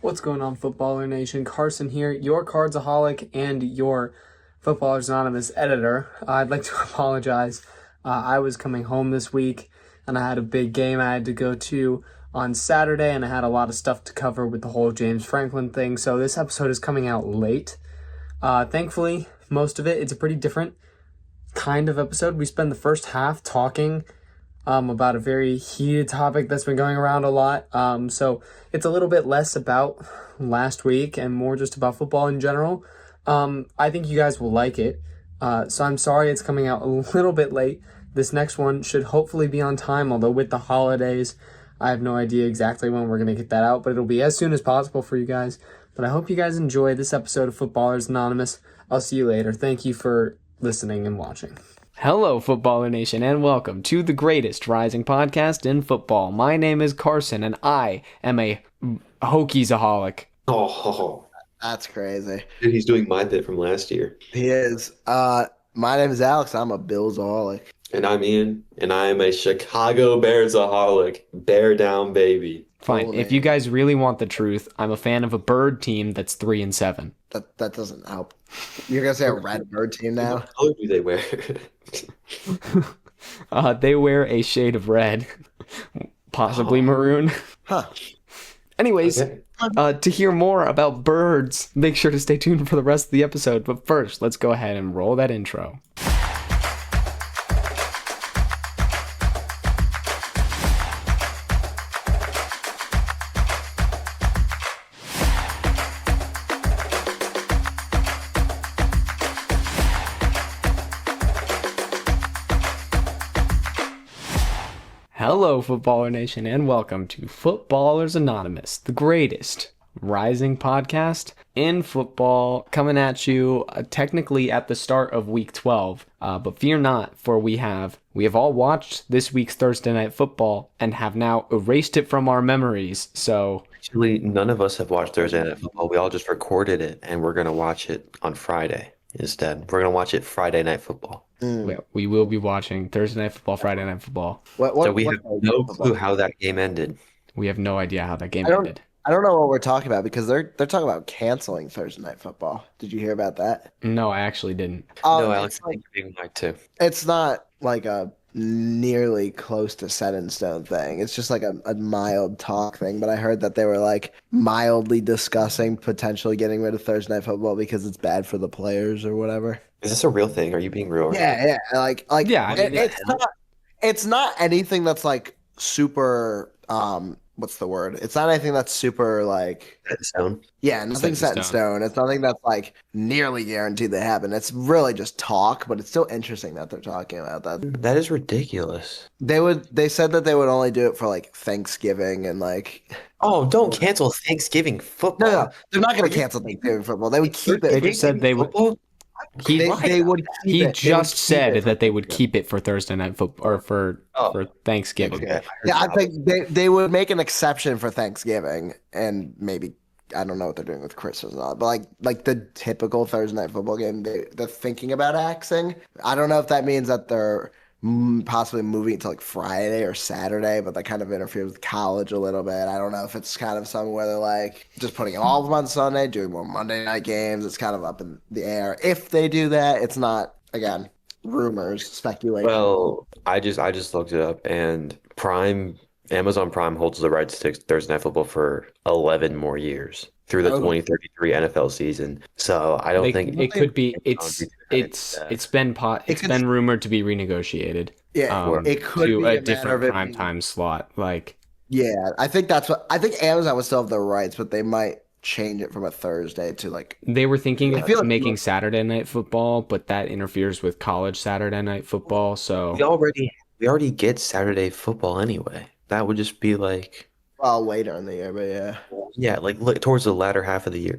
What's going on, Footballer Nation? Carson here, your Cardsaholic and your Footballers Anonymous editor. I'd like to apologize. I was coming home this week, and I had a big game I had to go to on Saturday, and I had a lot of stuff to cover with the whole James Franklin thing, so this episode is coming out late. Thankfully, most of it's a pretty different kind of episode. We spend the first half talking about a very heated topic that's been going around a lot. So it's a little bit less about last week and more just about football in general. I think you guys will like it. So I'm sorry it's coming out a little bit late. This next one should hopefully be on time, although with the holidays, I have no idea exactly when we're going to get that out, but it'll be as soon as possible for you guys. But I hope you guys enjoy this episode of Footballers Anonymous. I'll see you later. Thank you for listening and watching. Hello, Footballer Nation, and welcome to the greatest rising podcast in football. My name is Carson, and I am a Hokiesaholic. Oh, That's crazy. dude, he's doing my bit from last year. He is. My name is Alex. I'm a Billsaholic. And I'm Ian, and I am a Chicago Bearsaholic. Bear down, baby. Fine, Cool if name. you guys really want the truth, I'm a fan of a bird team that's 3-7. That doesn't help. You're gonna say a red bird team now? What color do they wear? They wear a shade of red, possibly maroon. Huh. Anyways, Okay. to hear more about birds, make sure to stay tuned for the rest of the episode. But first, let's go ahead and roll that intro. Hello, Footballer Nation, and welcome to Footballers Anonymous, the greatest rising podcast in football, coming at you technically at the start of Week 12. But fear not, for we have all watched this week's Thursday Night Football and have now erased it from our memories. So Actually, none of us have watched Thursday Night Football. We all just recorded it, and we're going to watch it on Friday instead. We're going to watch it Friday Night Football. we will be watching Thursday Night Football, Friday Night Football. So we have no clue how that game ended. We have no idea how that game I don't- ended. I don't know what we're talking about because they're talking about canceling Thursday Night Football. Did you hear about that? No, I actually didn't. No, Alex, It's like, you're being lied to. it's not like a nearly close to set in stone thing. It's just like a mild talk thing. But I heard that they were like mildly discussing potentially getting rid of Thursday Night Football because it's bad for the players or whatever. Is this a real thing? Are you being real? Yeah. Like Yeah, I mean, it's not anything that's like super what's the word? It's not anything that's super like Sound? nothing set in stone. It's nothing that's like nearly guaranteed to happen. It's really just talk, but it's still interesting that they're talking about that. That is ridiculous. They said that they would only do it for like Thanksgiving and like Oh, don't cancel Thanksgiving football. no, they're not gonna cancel Thanksgiving football. They would keep They it. just said they would. Football? They would keep He it. They just would keep said it. that they would keep it for Thursday Night Football or for Thanksgiving. Okay. Yeah, I think they would make an exception for Thanksgiving and maybe I don't know what they're doing with Christmas and all, but like the typical Thursday Night Football game, they're thinking about axing. I don't know if that means that they're possibly moving it to like Friday or Saturday, but that kind of interferes with college a little bit. I don't know if it's kind of something where they're like just putting all of them on Sunday, doing more Monday night games. It's kind of up in the air. If they do that, it's not, again, rumors, speculation. Well, I just looked it up, and Amazon Prime holds the rights to Thursday Night Football for 11 more years through the 2033 NFL season. So I don't think It could be. It's been could- been rumored to be renegotiated. Yeah, it could to be a a matter different of it prime being- time slot. Like Yeah, I think Amazon would still have the rights, but they might change it from a Thursday to like they were thinking I feel of like- making Saturday Night Football, but that interferes with college Saturday Night Football. So we already get Saturday football anyway. That would just be like later in the year, but yeah. like look towards the latter half of the year.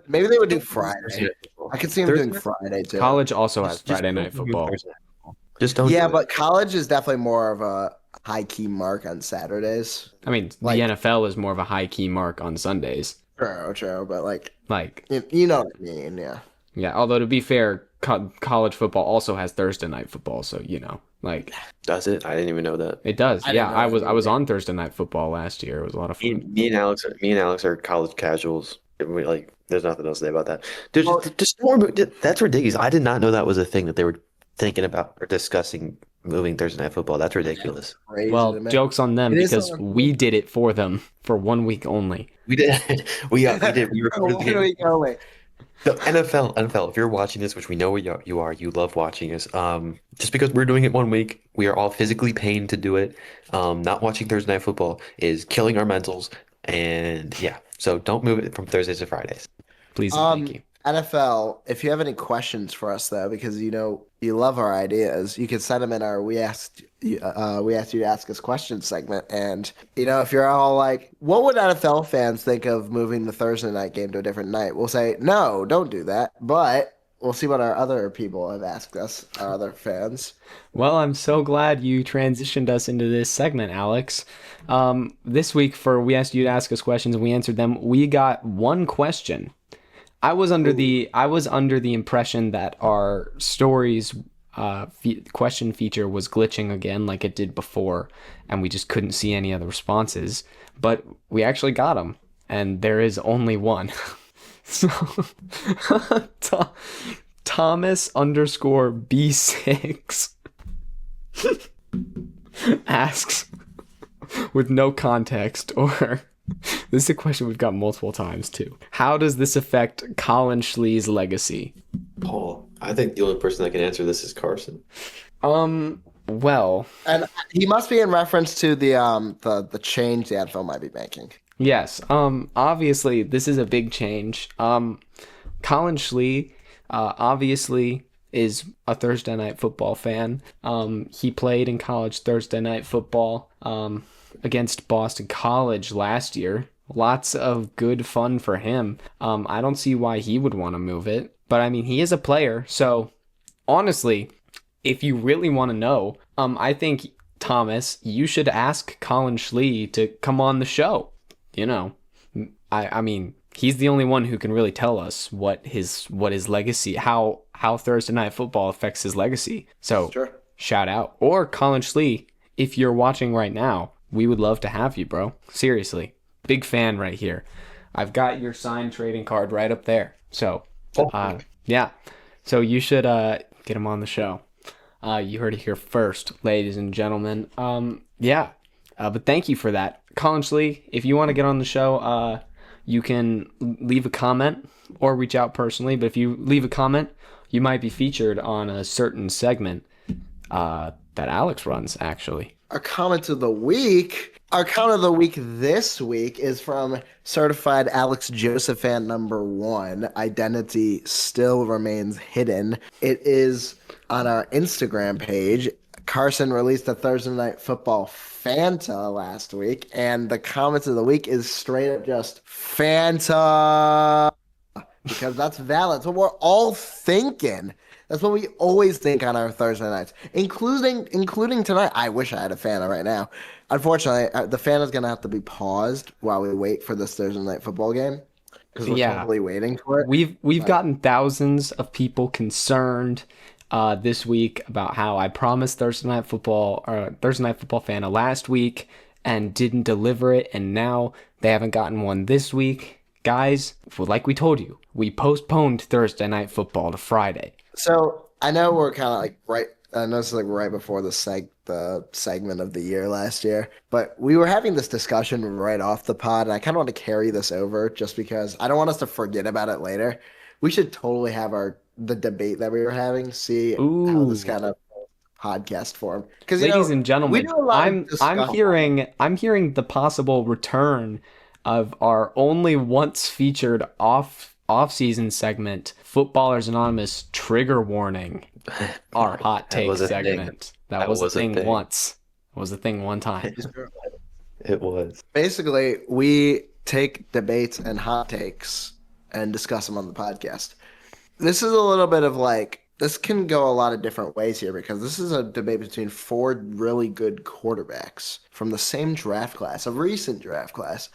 Maybe they would do Friday. I could see them doing Friday too. college also has Just Friday don't Night do Football. Thursday Night Football. Just don't. Yeah, do but college is definitely more of a high key mark on Saturdays. I mean, Like- the NFL is more of a high key mark on Sundays. True, but like Like, you know what I mean, yeah. yeah. Although to be fair, college football also has Thursday Night Football, so Like, Does it? I didn't even know that. it does. I Yeah, didn't know I that was either. on Thursday Night Football last year. It was a lot of Me, fun. me and Alex are college casuals. We, like, there's nothing else to say about that. Dude, Well, just more. That's ridiculous. I did not know that was a thing that they were thinking about or discussing moving Thursday Night Football. That's ridiculous. crazy to Well, me. joke's on them It is because on. we did it for them for 1 week only. We did. We did. We recorded the Where do game. we go? Wait. The NFL. If you're watching this, which we know you are, you love watching us. Just because we're doing it 1 week, we are all physically pained to do it. Not watching Thursday Night Football is killing our mentals, and yeah. So don't move it from Thursdays to Fridays. Please and thank you. NFL, if you have any questions for us though, because you know you love our ideas, you can send them in our we asked you to ask us questions segment. And you know, if you're all like, what would NFL fans think of moving the Thursday night game to a different night? We'll say, no, don't do that. But we'll see what our other people have asked us, our other fans. Well, I'm so glad you transitioned us into this segment, Alex. This week, for we asked you to ask us questions and we answered them. We got one question. I was under the impression that our stories question feature was glitching again, like it did before, and we just couldn't see any of the responses. But we actually got them, and there is only one. So, Thomas underscore B6 asks with no context or this is a question we've got multiple times too. How does this affect Colin Schlee's legacy? Paul, I think the only person that can answer this is Carson. Well, And he must be in reference to the change the NFL might be making. yes. Obviously this is a big change. Colin Schlee, obviously is a Thursday Night Football fan. He played in college Thursday Night Football against Boston College last year. Lots of good fun for him. I don't see why he would want to move it. But I mean, he is a player. So honestly, if you really want to know, I think, Thomas, you should ask Colin Schlee to come on the show. You know, I mean, he's the only one who can really tell us what his legacy, how Thursday Night Football affects his legacy. So Sure. shout out. Or Colin Schlee, if you're watching right now, we would love to have you, bro. Seriously. Big fan right here. I've got your signed trading card right up there. So, yeah. So you should get him on the show. You heard it here first, ladies and gentlemen. Yeah. But thank you for that. Colin Schlee, if you want to get on the show, you can leave a comment or reach out personally. But if you leave a comment, you might be featured on a certain segment that Alex runs, actually. Our comment of the week. Our comment of the week this week is from certified Alex Joseph fan number 1. Identity still remains hidden. It is on our Instagram page. Carson released a Thursday Night Football Fanta last week, and the comment of the week is straight up just Fanta. Because that's valid. That's what we're all thinking. That's what we always think on our Thursday nights, including tonight. I wish I had a Fanta right now. Unfortunately, the Fanta's going to have to be paused while we wait for this Thursday night football game because we're totally waiting for it. We've gotten thousands of people concerned this week about how I promised Thursday Night Football Fanta last week and didn't deliver it, and now they haven't gotten one this week. Guys, like we told you, we postponed Thursday Night Football to Friday. So I know we're kind of like right. I know this is like right before the segment of the year last year, but we were having this discussion right off the pod, and I kind of want to carry this over just because I don't want us to forget about it later. We should totally have the debate that we were having, see how this kind of podcast form. Because ladies and gentlemen, we do a lot of I'm hearing the possible return of our only once featured off-season segment, Footballers Anonymous Trigger Warning, our hot take segment. That was a thing once. It was a thing one time. It was. Basically, we take debates and hot takes and discuss them on the podcast. This is a little bit of like, this can go a lot of different ways here because this is a debate between 4 really good quarterbacks from the same draft class, a recent draft class.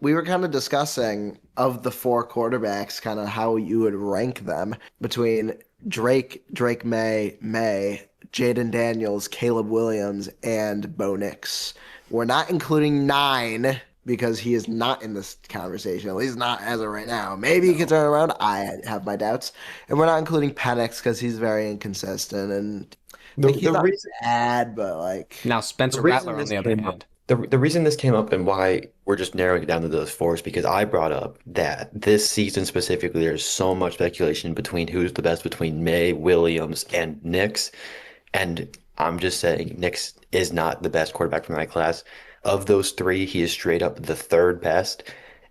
We were kind of discussing of the 4 quarterbacks, kind of how you would rank them between Drake May, Jaden Daniels, Caleb Williams, and Bo Nix. We're not including 9 because he is not in this conversation, at least not as of right now. Maybe he can turn around. I have my doubts. And we're not including Penix because he's very inconsistent and like, he's The not reason bad, but like Now Spencer the reason Rattler on this the other came up, hand. the reason this came up and why we're just narrowing it down to those four is because I brought up that this season specifically, there's so much speculation between who's the best between May, Williams, and Nix. And I'm just saying Nix is not the best quarterback from that class. Of those three, he is straight up the third best.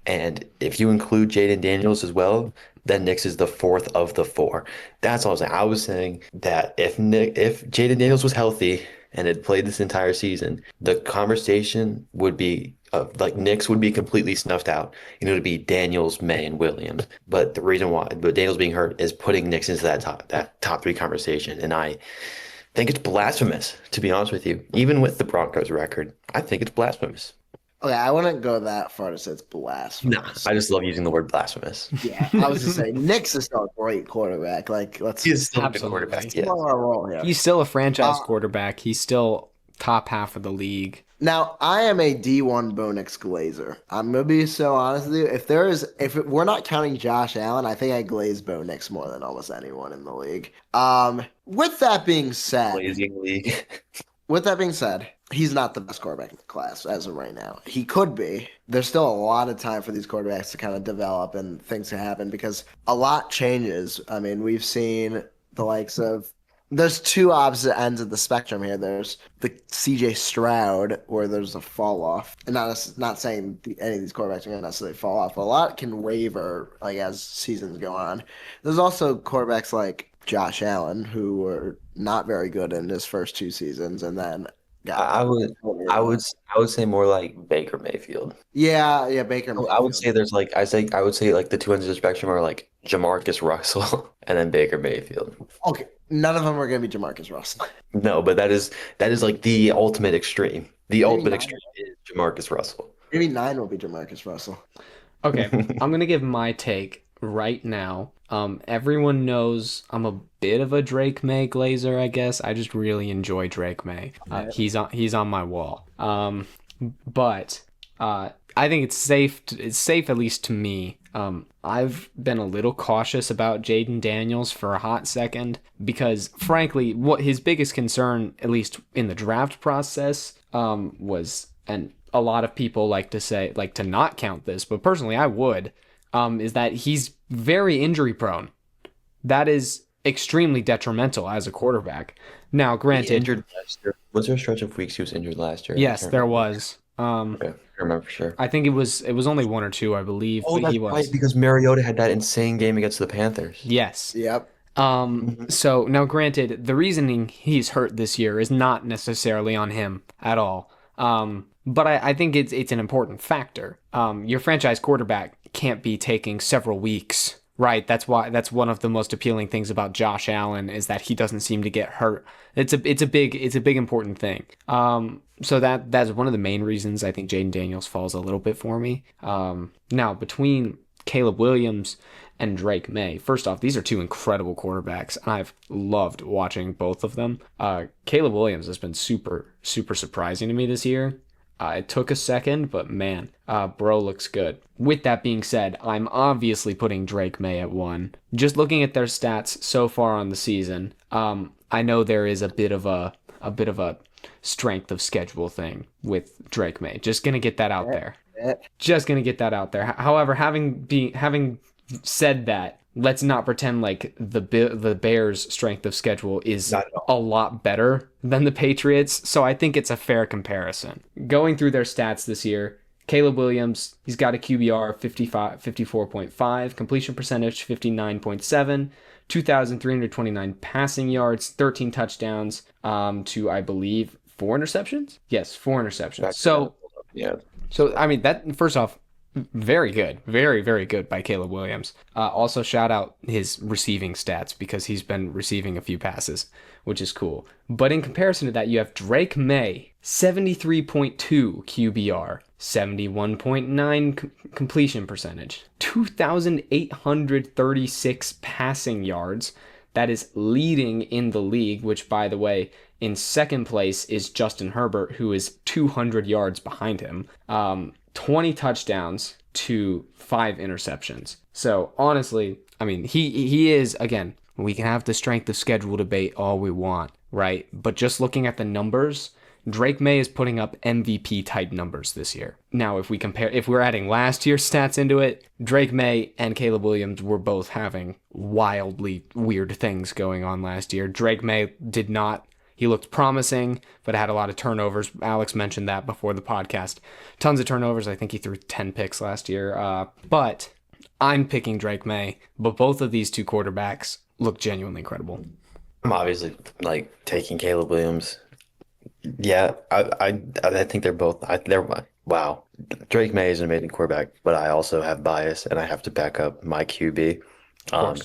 And if you include Jaden Daniels as well, then Nix is the fourth of the four. That's all I was saying. I was saying that if Jaden Daniels was healthy and had played this entire season, the conversation would be like Nix would be completely snuffed out. And it would be Daniels, May, and Williams. But the reason why, but Daniels being hurt is putting Nix into that top three conversation. And I think it's blasphemous, to be honest with you. Even with the Broncos record, I think it's blasphemous. okay, I wouldn't go that far to say it's Nah, blasphemous. I just love using the word blasphemous. Yeah, I was just saying Nick's is still a great quarterback. Like, let's He is still a good Absolutely. quarterback. Yeah. slow our roll here. He's still a franchise quarterback. He's still top half of the league. Now, I am a D1 Bo Nix glazer. I'm gonna be so honest with you. We're not counting Josh Allen, I think I glaze Bo Nix more than almost anyone in the league. With that being said, Blazing league. With that being said, he's not the best quarterback in the class as of right now. He could be. There's still a lot of time for these quarterbacks to kind of develop and things to happen because a lot changes. I mean, we've seen the likes of. There's two opposite ends of the spectrum here. There's the CJ Stroud, where there's a fall off, and not saying any of these quarterbacks are going to necessarily fall off, but a lot can waver like as seasons go on. There's also quarterbacks like Josh Allen, who were not very good in his first 2 seasons, and then I would say more like Baker Mayfield. yeah, Baker I would Mayfield. say I would say like the two ends of the spectrum are like Jamarcus Russell and then Baker Mayfield. Okay, none of them are going to be Jamarcus Russell. No, but that is like the ultimate extreme. The ultimate not. extreme is Jamarcus Russell. Maybe 9 will be Jamarcus Russell. Okay, I'm gonna give my take right now. Everyone knows I'm a bit of a Drake May glazer, I guess. I just really enjoy Drake May. He's on my wall. But I think it's safe at least to me. I've been a little cautious about Jaden Daniels for a hot second because, frankly, what his biggest concern, at least in the draft process, was, and a lot of people like to not count this, but personally I would, is that he's very injury prone. That is extremely detrimental as a quarterback. Now, granted, Injured last year. Was there a stretch of weeks he was injured last year? yes, there was. Okay, I remember for sure. I think it was only 1 or 2, I believe. Oh, but he that's was. right, because Mariota had that insane game against the Panthers. Yes. Yep. So now, granted, the reasoning he's hurt this year is not necessarily on him at all. But I think it's an important factor. Your franchise quarterback can't be taking several weeks, right? That's one of the most appealing things about Josh Allen is that he doesn't seem to get hurt. It's a big important thing. So that's one of the main reasons I think Jaden Daniels falls a little bit for me. Now between Caleb Williams and Drake May, first off, these are 2 incredible quarterbacks, and I've loved watching both of them. Caleb Williams has been super surprising to me this year. It took a second, but man, bro looks good. With that being said, I'm obviously putting Drake May at 1. Just looking at their stats so far on the season, I know there is a bit of a strength of schedule thing with Drake May. Just gonna get that out there. Just gonna get that out there. However, having said that, let's not pretend like the Bears' strength of schedule is a lot better than the Patriots. So I think it's a fair comparison. Going through their stats this year, Caleb Williams, he's got a QBR of 54.5, completion percentage 59.7, 2,329 passing yards, 13 touchdowns, to I believe 4 interceptions. Yes, 4 interceptions. So I mean that first off, very good. Very, very good by Caleb Williams. Also, shout out his receiving stats because he's been receiving a few passes, which is cool. But in comparison to that, you have Drake May, 73.2 QBR, 71.9 completion percentage, 2,836 passing yards, that is leading in the league, which, by the way, in second place is Justin Herbert, who is 200 yards behind him. 20 touchdowns to 5 interceptions. So honestly, I mean, he is, again, we can have the strength of schedule debate all we want, right? But just looking at the numbers, Drake May is putting up MVP type numbers this year. Now, if we're adding last year's stats into it, Drake May and Caleb Williams were both having wildly weird things going on last year. Drake May did not. He looked promising, but had a lot of turnovers. Alex mentioned that before the podcast. Tons of turnovers. I think he threw 10 picks last year. But I'm picking Drake May. But both of these two quarterbacks look genuinely incredible. I'm obviously taking Caleb Williams. Yeah, I think they're both. Wow. Drake May is an amazing quarterback, but I also have bias, and I have to back up my QB.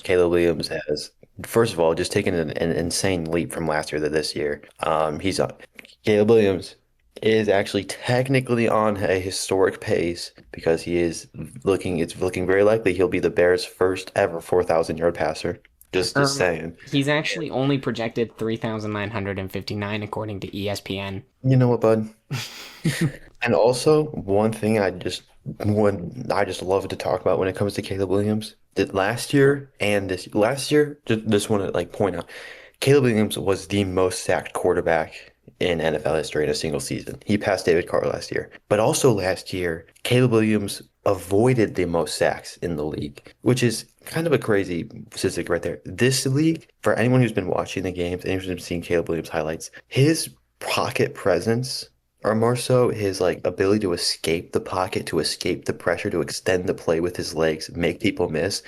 Caleb Williams has, first of all, just taken an insane leap from last year to this year. Caleb Williams is actually technically on a historic pace because it's looking very likely he'll be the Bears' first ever 4,000-yard passer. Just saying. He's actually only projected 3,959 according to ESPN. You know what, bud? And also, one thing I just love to talk about when it comes to Caleb Williams, that last year, just want to point out, Caleb Williams was the most sacked quarterback in NFL history in a single season. He passed David Carr last year. But also last year, Caleb Williams avoided the most sacks in the league, which is kind of a crazy statistic right there. This league, for anyone who's been watching the games, anyone who's been seeing Caleb Williams highlights, his pocket presence, or more so his ability to escape the pocket, to escape the pressure, to extend the play with his legs, make people miss,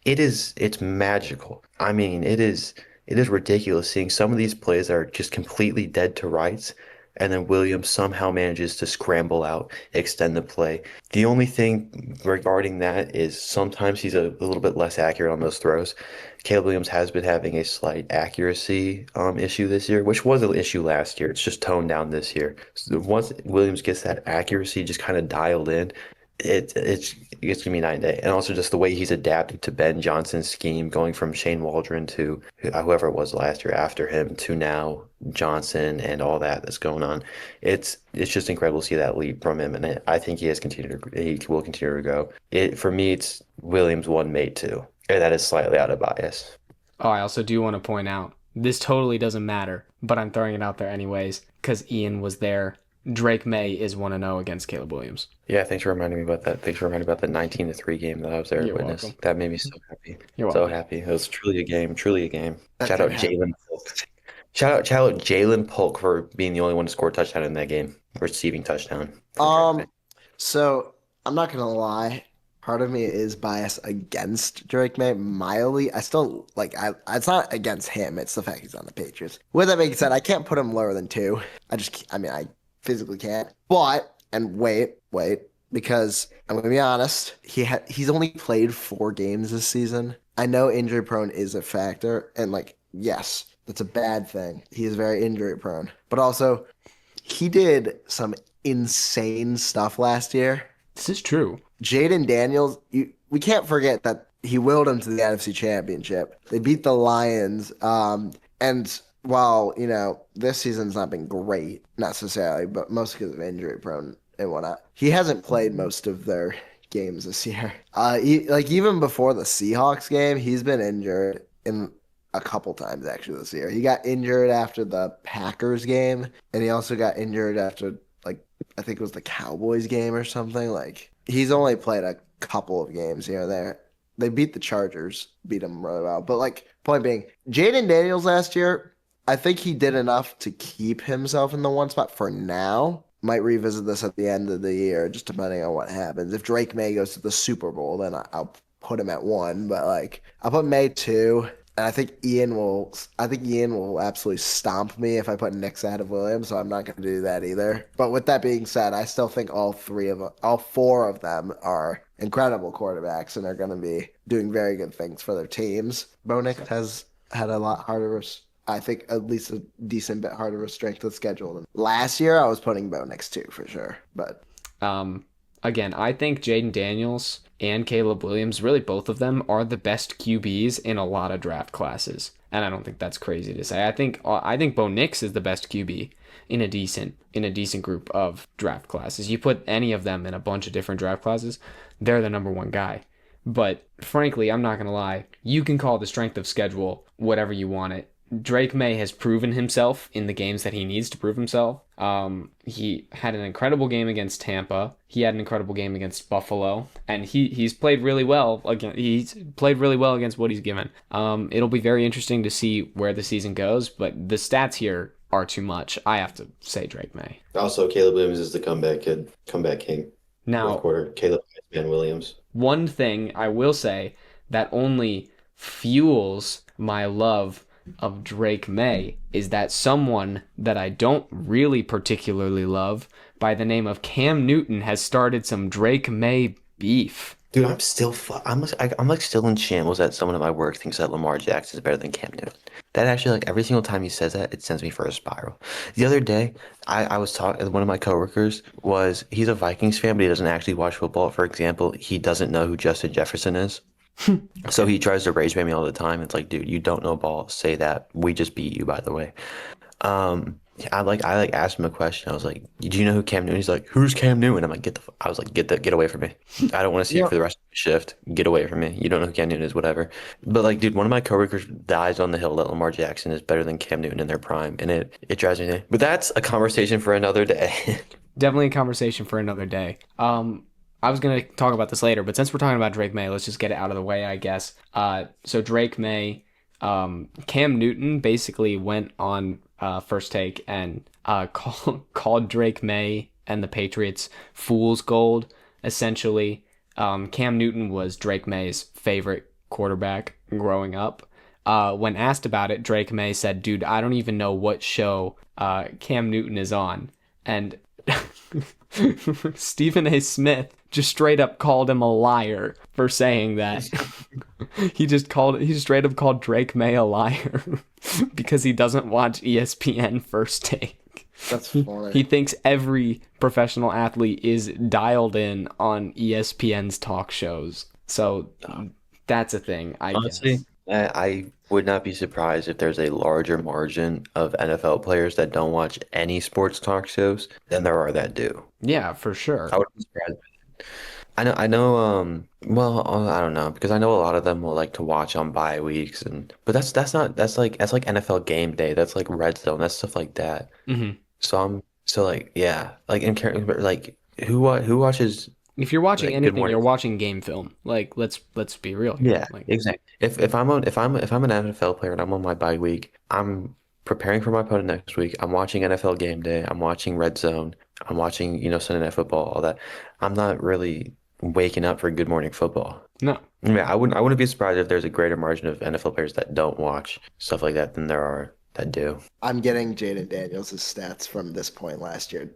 it's magical. I mean, it is ridiculous seeing some of these plays that are just completely dead to rights, and then Williams somehow manages to scramble out, extend the play. The only thing regarding that is sometimes he's a little bit less accurate on those throws. Caleb Williams has been having a slight accuracy issue this year, which was an issue last year. It's just toned down this year. So once Williams gets that accuracy just kind of dialed in, it's gonna be night and day. And also just the way he's adapted to Ben Johnson's scheme, going from Shane Waldron to whoever it was last year after him to now Johnson and all that's going on. It's just incredible to see that leap from him, and I think he will continue to go. For me, it's Williams 1, mate 2, and that is slightly out of bias. Oh, I also do want to point out, this totally doesn't matter, but I'm throwing it out there anyways because Ian was there. Drake May is 1-0 against Caleb Williams. Yeah, thanks for reminding me about that. Thanks for reminding me about the 19-3 game that I was there to witness. Welcome. That made me so happy. You're so welcome. happy. It was truly a game. Shout out Jalen Polk. Shout out Jalen Polk for being the only one to score a touchdown in that game, receiving touchdown. So I'm not gonna lie. Part of me is biased against Drake May mildly. I still it's not against him. It's the fact he's on the Patriots. With that being said, I can't put him lower than 2. I physically can't. But, and wait, because I'm going to be honest, he's only played 4 games this season. I know injury prone is a factor, and yes, that's a bad thing. He is very injury prone. But also, he did some insane stuff last year. This is true. Jaden Daniels, we can't forget that he willed him to the NFC Championship. They beat the Lions, and while, this season's not been great necessarily, but mostly because of injury prone and whatnot, he hasn't played most of their games this year. Even before the Seahawks game, he's been injured in a couple times actually this year. He got injured after the Packers game, and he also got injured after I think it was the Cowboys game or something. He's only played a couple of games here and there. They beat the Chargers, beat them really well. But point being, Jaden Daniels last year, I think he did enough to keep himself in the 1 spot for now. Might revisit this at the end of the year, just depending on what happens. If Drake May goes to the Super Bowl, then I'll put him at 1. But I'll put May 2, and I think Ian will absolutely stomp me if I put Nick's ahead of Williams. So I'm not going to do that either. But with that being said, I still think all 4 of them are incredible quarterbacks and are going to be doing very good things for their teams. Bo Nix has had a lot harder. I think at least a decent bit harder of a strength of schedule than last year. I was putting Bo Nix 2 for sure, but again, I think Jaden Daniels and Caleb Williams, really both of them, are the best QBs in a lot of draft classes. and I don't think that's crazy to say. I think Bo Nix is the best QB in a decent group of draft classes. You put any of them in a bunch of different draft classes, they're the number one guy. But frankly, I'm not gonna lie. You can call the strength of schedule whatever you want it. Drake May has proven himself in the games that he needs to prove himself. He had an incredible game against Tampa. He had an incredible game against Buffalo, and he's played really well. Again, he's played really well against what he's given. It'll be very interesting to see where the season goes, but the stats here are too much. I have to say Drake May. Also, Caleb Williams is the comeback kid, comeback king. Now, Fourth quarter, Caleb Iceman Williams. one thing I will say that only fuels my love of Drake May is that someone that I don't really particularly love by the name of Cam Newton has started some Drake May beef. Dude, I'm like still in shambles that someone at my work thinks that Lamar Jackson is better than Cam Newton. That actually, like every single time he says that, it sends me for a spiral. The other day, I was talking. One of my coworkers he's a Vikings fan, but he doesn't actually watch football. For example, he doesn't know who Justin Jefferson is. So he tries to rage bait me all the time. It's like, dude, you don't know ball. Say that. We just beat you, by the way. I asked him a question. I was like, "Do you know who Cam Newton?" He's like, "Who's Cam Newton?" I'm like, get away from me. I don't want to see it for the rest of the shift. Get away from me. You don't know who Cam Newton is, whatever. But like, dude, one of my coworkers dies on the hill that Lamar Jackson is better than Cam Newton in their prime, and it drives me nuts. But that's a conversation for another day. Definitely a conversation for another day. I was going to talk about this later, but since we're talking about Drake May, let's just get it out of the way, I guess. So Drake May, Cam Newton basically went on First Take and called Drake May and the Patriots fool's gold, essentially. Cam Newton was Drake May's favorite quarterback growing up. When asked about it, Drake May said, "Dude, I don't even know what show Cam Newton is on." And Stephen A. Smith just straight up called him a liar for saying that. He straight up called Drake May a liar because he doesn't watch ESPN First Take. That's funny. He thinks every professional athlete is dialed in on ESPN's talk shows. So that's a thing, I Honestly, guess. I would not be surprised if there's a larger margin of NFL players that don't watch any sports talk shows than there are that do. Yeah, for sure. I would be surprised. Well, I don't know because I know a lot of them will like to watch on bye weeks but that's like NFL game day. That's like red zone. That's stuff like that. hmm So like yeah, like like who watches If you're watching like Good anything, Morning? you're watching game film. Like, let's be real here. Yeah, Like, exactly. If I'm an NFL player and I'm on my bye week, I'm preparing for my opponent next week. I'm watching NFL game day. I'm watching red zone. I'm watching, Sunday Night Football, all that. I'm not really waking up for Good Morning Football. no. Yeah, I wouldn't be surprised if there's a greater margin of NFL players that don't watch stuff like that than there are that do. I'm getting Jaden Daniels' stats from this point last year.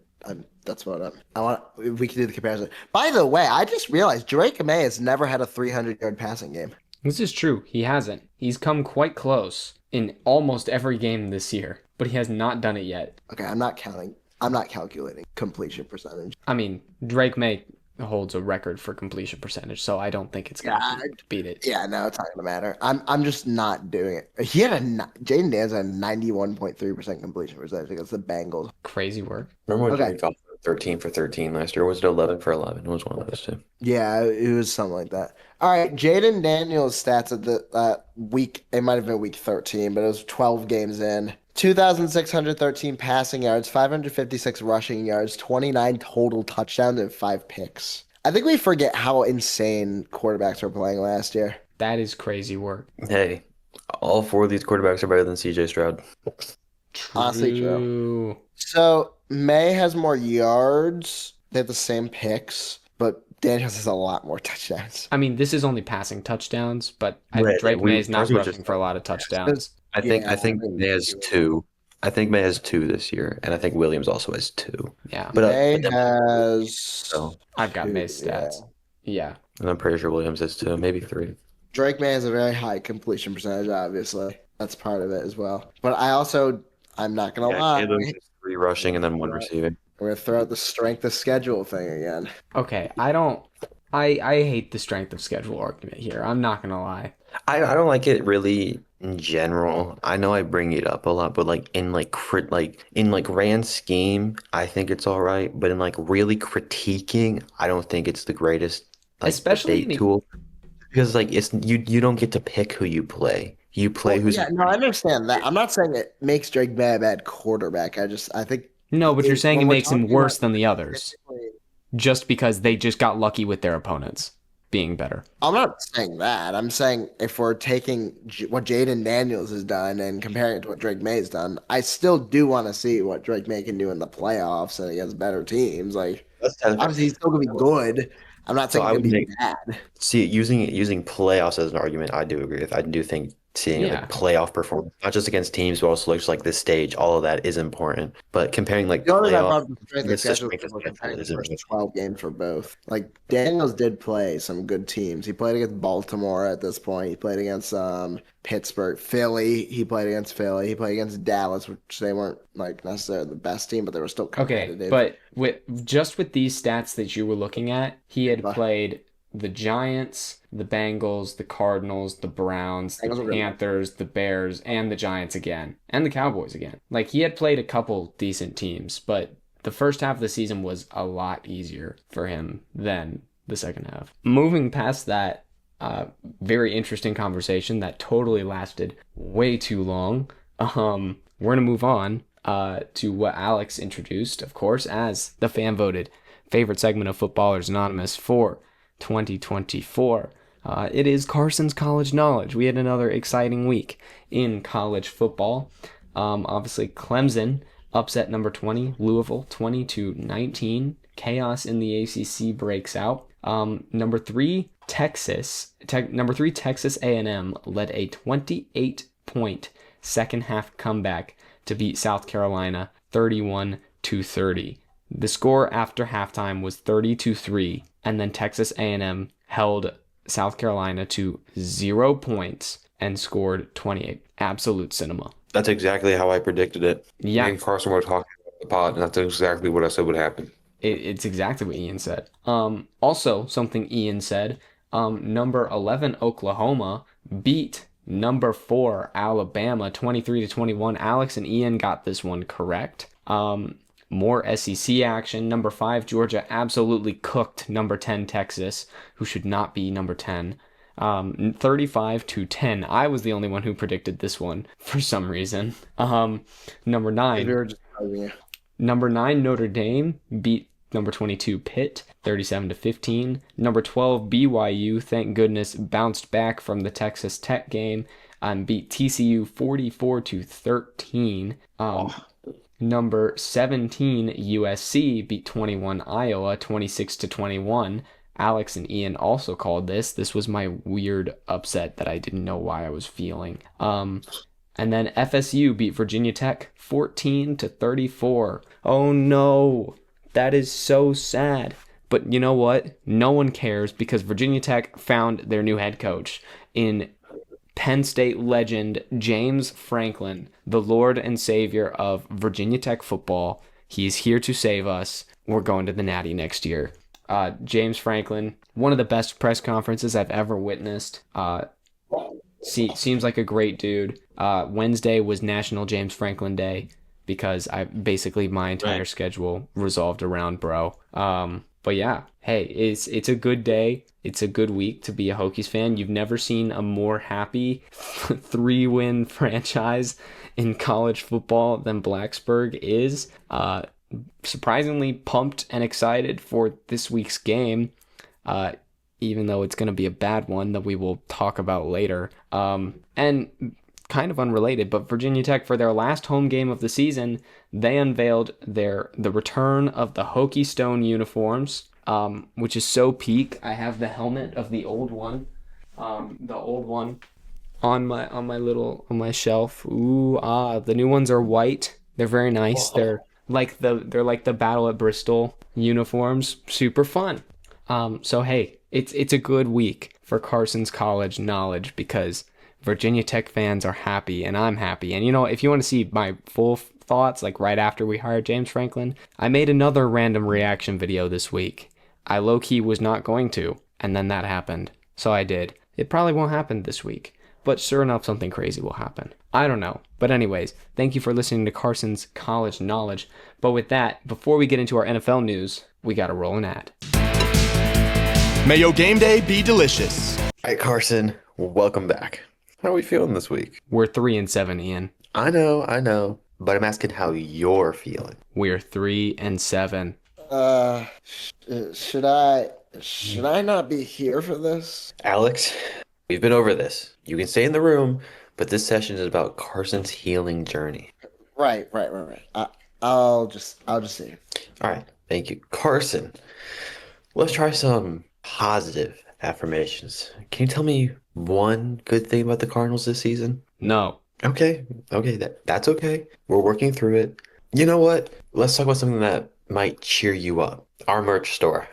That's what I want. We can do the comparison. By the way, I just realized Drake May has never had a 300-yard passing game. This is true. He hasn't. He's come quite close in almost every game this year, but he has not done it yet. Okay, I'm not counting. I'm not calculating completion percentage. I mean, Drake May holds a record for completion percentage, so I don't think it's going to beat it. Yeah, no, it's not gonna matter. I'm just not doing it. Jaden Daniels had a 91.3% completion percentage against the Bengals. Crazy work. Remember when Okay. Jared Goff went 13 for 13 last year? Or was it 11 for 11? It was one of those two. Yeah, it was something like that. All right, Jaden Daniels' stats at the week. It might have been week 13, but it was 12 games in. 2,613 passing yards, 556 rushing yards, 29 total touchdowns, and 5 picks. I think we forget how insane quarterbacks were playing last year. That is crazy work. Hey, all four of these quarterbacks are better than CJ Stroud. Honestly, True. So May has more yards. They have the same picks, but Daniels has a lot more touchdowns. I mean, this is only passing touchdowns, but Right, Drake we- May is not Carson was rushing just- for a lot of touchdowns. I think Yeah, May has two. I think May has two this year, and I think Williams also has two. Yeah, But May then- has. so, I've got May's yeah. stats. Yeah. and I'm pretty sure Williams has two, maybe three. Drake May has a very high completion percentage, obviously. That's part of it as well. But I'm not going to lie. Caleb has 3 rushing and then 1 receiving. We're going to throw out the strength of schedule thing again. Okay, I hate the strength of schedule argument here. I'm not gonna lie. I don't like it really in general. I know I bring it up a lot, but like in like grand scheme, I think it's all right. But in like really critiquing, I don't think it's the greatest like Especially in debate the tool because like it's you don't get to pick who you play. You play Well, who's yeah, no, I understand that. I'm not saying it makes Drake May a bad quarterback. I think No, but you're saying it when we're makes him talking about worse than the others statistically, just because they just got lucky with their opponents being better. I'm not saying that. I'm saying if we're taking what Jaden Daniels has done and comparing it to what Drake May has done, I still do want to see what Drake May can do in the playoffs and against better teams. Like, That's ten. obviously, he's still gonna be good. I'm not So saying I he's would gonna be make bad. see using playoffs as an argument. I do agree with. I do think seeing like Yeah. playoff performance, not just against teams, but also just like this stage, all of that is important. But comparing like The only reason I playoff brought up the strength of against the schedule strength is of we're schedule comparing the isn't first really. 12 games for both. Like Daniels did play some good teams. He played against Baltimore at this point. He played against Pittsburgh, Philly. He played against Philly. He played against Dallas, which they weren't like necessarily the best team, but they were still Okay, competitive. but with these stats that you were looking at, he had But played the Giants, the Bengals, the Cardinals, the Browns, the Bengals were good. Panthers, the Bears, and the Giants again, and the Cowboys again. Like he had played a couple decent teams, but the first half of the season was a lot easier for him than the second half. Moving past that, very interesting conversation that totally lasted way too long. We're gonna move on to what Alex introduced, of course, as the fan voted favorite segment of Footballers Anonymous for 2024. It is Carson's College Knowledge. We had another exciting week in college football. Obviously, Clemson upset number 20, Louisville 20-19. Chaos in the ACC breaks out. Number three, Texas A&M led a 28-point second half comeback to beat South Carolina 31-30. The score after halftime was 30-3, and then Texas A&M held South Carolina to 0 points and scored 28. Absolute cinema. That's exactly how I predicted it. Me Yeah, and Carson were talking about the pod, and that's exactly what I said would happen. it's exactly what Ian said. Also, something Ian said, number 11 Oklahoma beat number 4 Alabama 23-21. Alex and Ian got this one correct. More SEC action. Number 5 Georgia absolutely cooked number 10 Texas, who should not be number 10. 35-10. I was the only one who predicted this one for some reason. Number We 9 were just arguing it. Number 9 Notre Dame beat number 22 Pitt 37-15. Number 12 BYU, thank goodness, bounced back from the Texas Tech game and beat TCU 44-13. Number 17 USC beat 21 Iowa 26-21. Alex and Ian also called this. This was my weird upset that I didn't know why I was feeling. And then FSU beat Virginia Tech 14-34. Oh no, that is so sad. But you know what? No one cares because Virginia Tech found their new head coach in Penn State legend James Franklin, the Lord and Savior of Virginia Tech football. He's here to save us. We're going to the Natty next year. James Franklin, one of the best press conferences I've ever witnessed. Seems like a great dude. Wednesday was National James Franklin Day because my entire schedule resolved around bro. But yeah, hey, it's a good day. It's a good week to be a Hokies fan. You've never seen a more happy 3-win franchise in college football than Blacksburg is. Surprisingly pumped and excited for this week's game. Even though it's going to be a bad one that we will talk about later. And kind of unrelated, but Virginia Tech, for their last home game of the season, they unveiled the return of the Hokie Stone uniforms, which is so peak. I have the helmet of the old one, on my shelf. The new ones are white. They're very nice. They're like the Battle at Bristol uniforms. Super fun. So hey, it's a good week for Carson's College Knowledge because Virginia Tech fans are happy and I'm happy. And you know, if you want to see my full thoughts, like right after we hired James Franklin, I made another random reaction video this week. I low-key was not going to, and then that happened. So I did. It probably won't happen this week, but sure enough, something crazy will happen. I don't know. But anyways, thank you for listening to Carson's College Knowledge. But with that, before we get into our NFL news, we got to roll an ad. May your game day be delicious. All right, Carson, welcome back. How are we feeling this week? We're 3-7, Ian. I know, but I'm asking how you're feeling. We're 3-7. Should I not be here for this? Alex, we've been over this. You can stay in the room, but this session is about Carson's healing journey. Right. I'll just see. All right, thank you. Carson, let's try some positive affirmations. Can you tell me one good thing about the Cardinals this season? No. Okay, that's okay. We're working through it. You know what? Let's talk about something that might cheer you up. Our merch store.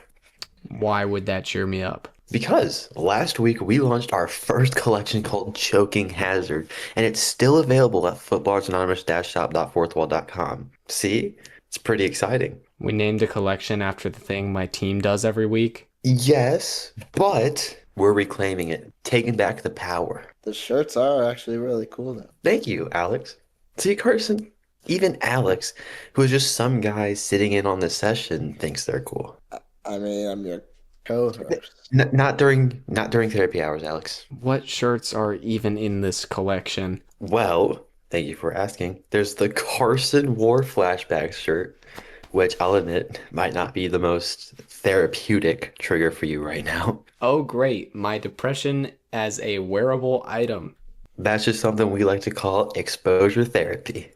Why would that cheer me up? Because last week we launched our first collection called Choking Hazard, and it's still available at footballersanonymous-shop.fourthwall.com. See? It's pretty exciting. We named a collection after the thing my team does every week. Yes, but we're reclaiming it, taking back the power. The shirts are actually really cool though. Thank you, Alex. See, Carson, even Alex, who is just some guy sitting in on this session, thinks they're cool. I mean, I'm your co-host. Not during therapy hours, Alex. What shirts are even in this collection? Well, thank you for asking. There's the Carson War Flashback shirt, which I'll admit might not be the most therapeutic trigger for you right now. Oh, great. My depression as a wearable item. That's just something we like to call exposure therapy.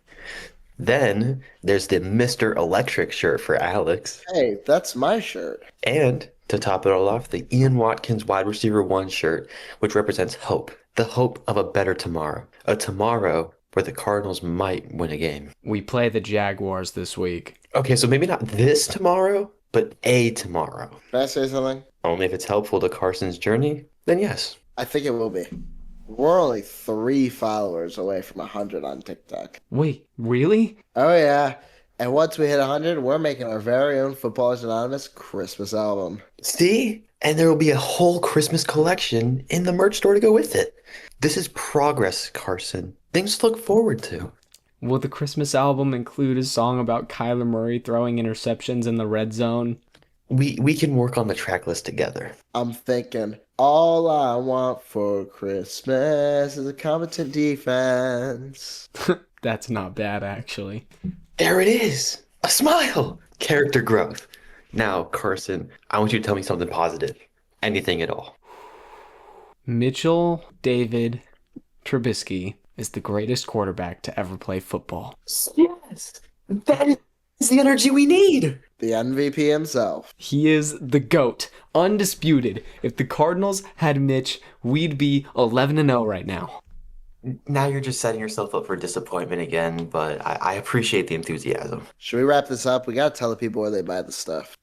Then there's the Mr. Electric shirt for Alex. Hey, that's my shirt. And to top it all off, the Ian Watkins wide receiver 1 shirt, which represents hope. The hope of a better tomorrow. A tomorrow where the Cardinals might win a game. We play the Jaguars this week. Okay, so maybe not this tomorrow, but a tomorrow. Can I say something? Only if it's helpful to Carson's journey, then yes. I think it will be. We're only 3 followers away from 100 on TikTok. Wait, really? Oh yeah. And once we hit 100, we're making our very own Footballers Anonymous Christmas album. See? And there will be a whole Christmas collection in the merch store to go with it. This is progress, Carson. Things to look forward to. Will the Christmas album include a song about Kyler Murray throwing interceptions in the red zone? We can work on the track list together. I'm thinking, all I want for Christmas is a competent defense. That's not bad, actually. There it is. A smile. Character growth. Now, Carson, I want you to tell me something positive. Anything at all. Mitchell David Trubisky is the greatest quarterback to ever play football. Yes. That is the energy we need. The MVP himself. He is the GOAT. Undisputed. If the Cardinals had Mitch, we'd be 11-0 right now. Now you're just setting yourself up for disappointment again, but I appreciate the enthusiasm. Should we wrap this up? We gotta tell the people where they buy the stuff.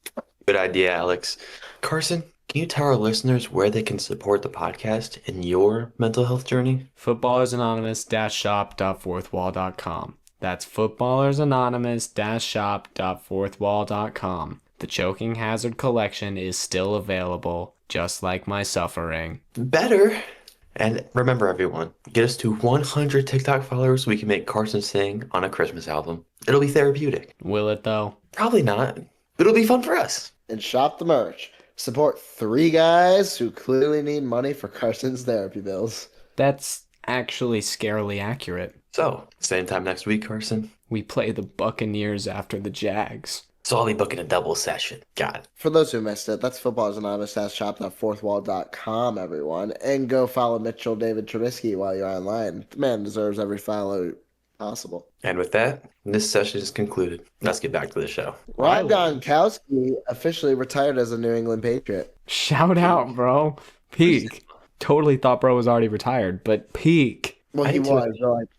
Good idea, Alex. Carson, can you tell our listeners where they can support the podcast in your mental health journey? Footballersanonymous-shop.fourthwall.com. That's footballersanonymous-shop.fourthwall.com. The Choking Hazard collection is still available, just like my suffering. Better. And remember, everyone, get us to 100 TikTok followers so we can make Carson sing on a Christmas album. It'll be therapeutic. Will it, though? Probably not, but it'll be fun for us. And shop the merch. Support 3 guys who clearly need money for Carson's therapy bills. That's actually scarily accurate. So, same time next week, Carson. We play the Buccaneers after the Jags. So I'll be booking a double session. Got it. For those who missed it, that's footballersanonymous-shop.fourthwall.com, everyone. And go follow Mitchell David Trubisky while you're online. The man deserves every follow possible. And with that, this session is concluded. Let's get back to the show. Rob Gronkowski officially retired as a New England Patriot. Shout out, bro. Peak. Totally thought bro was already retired, but peak. Well, he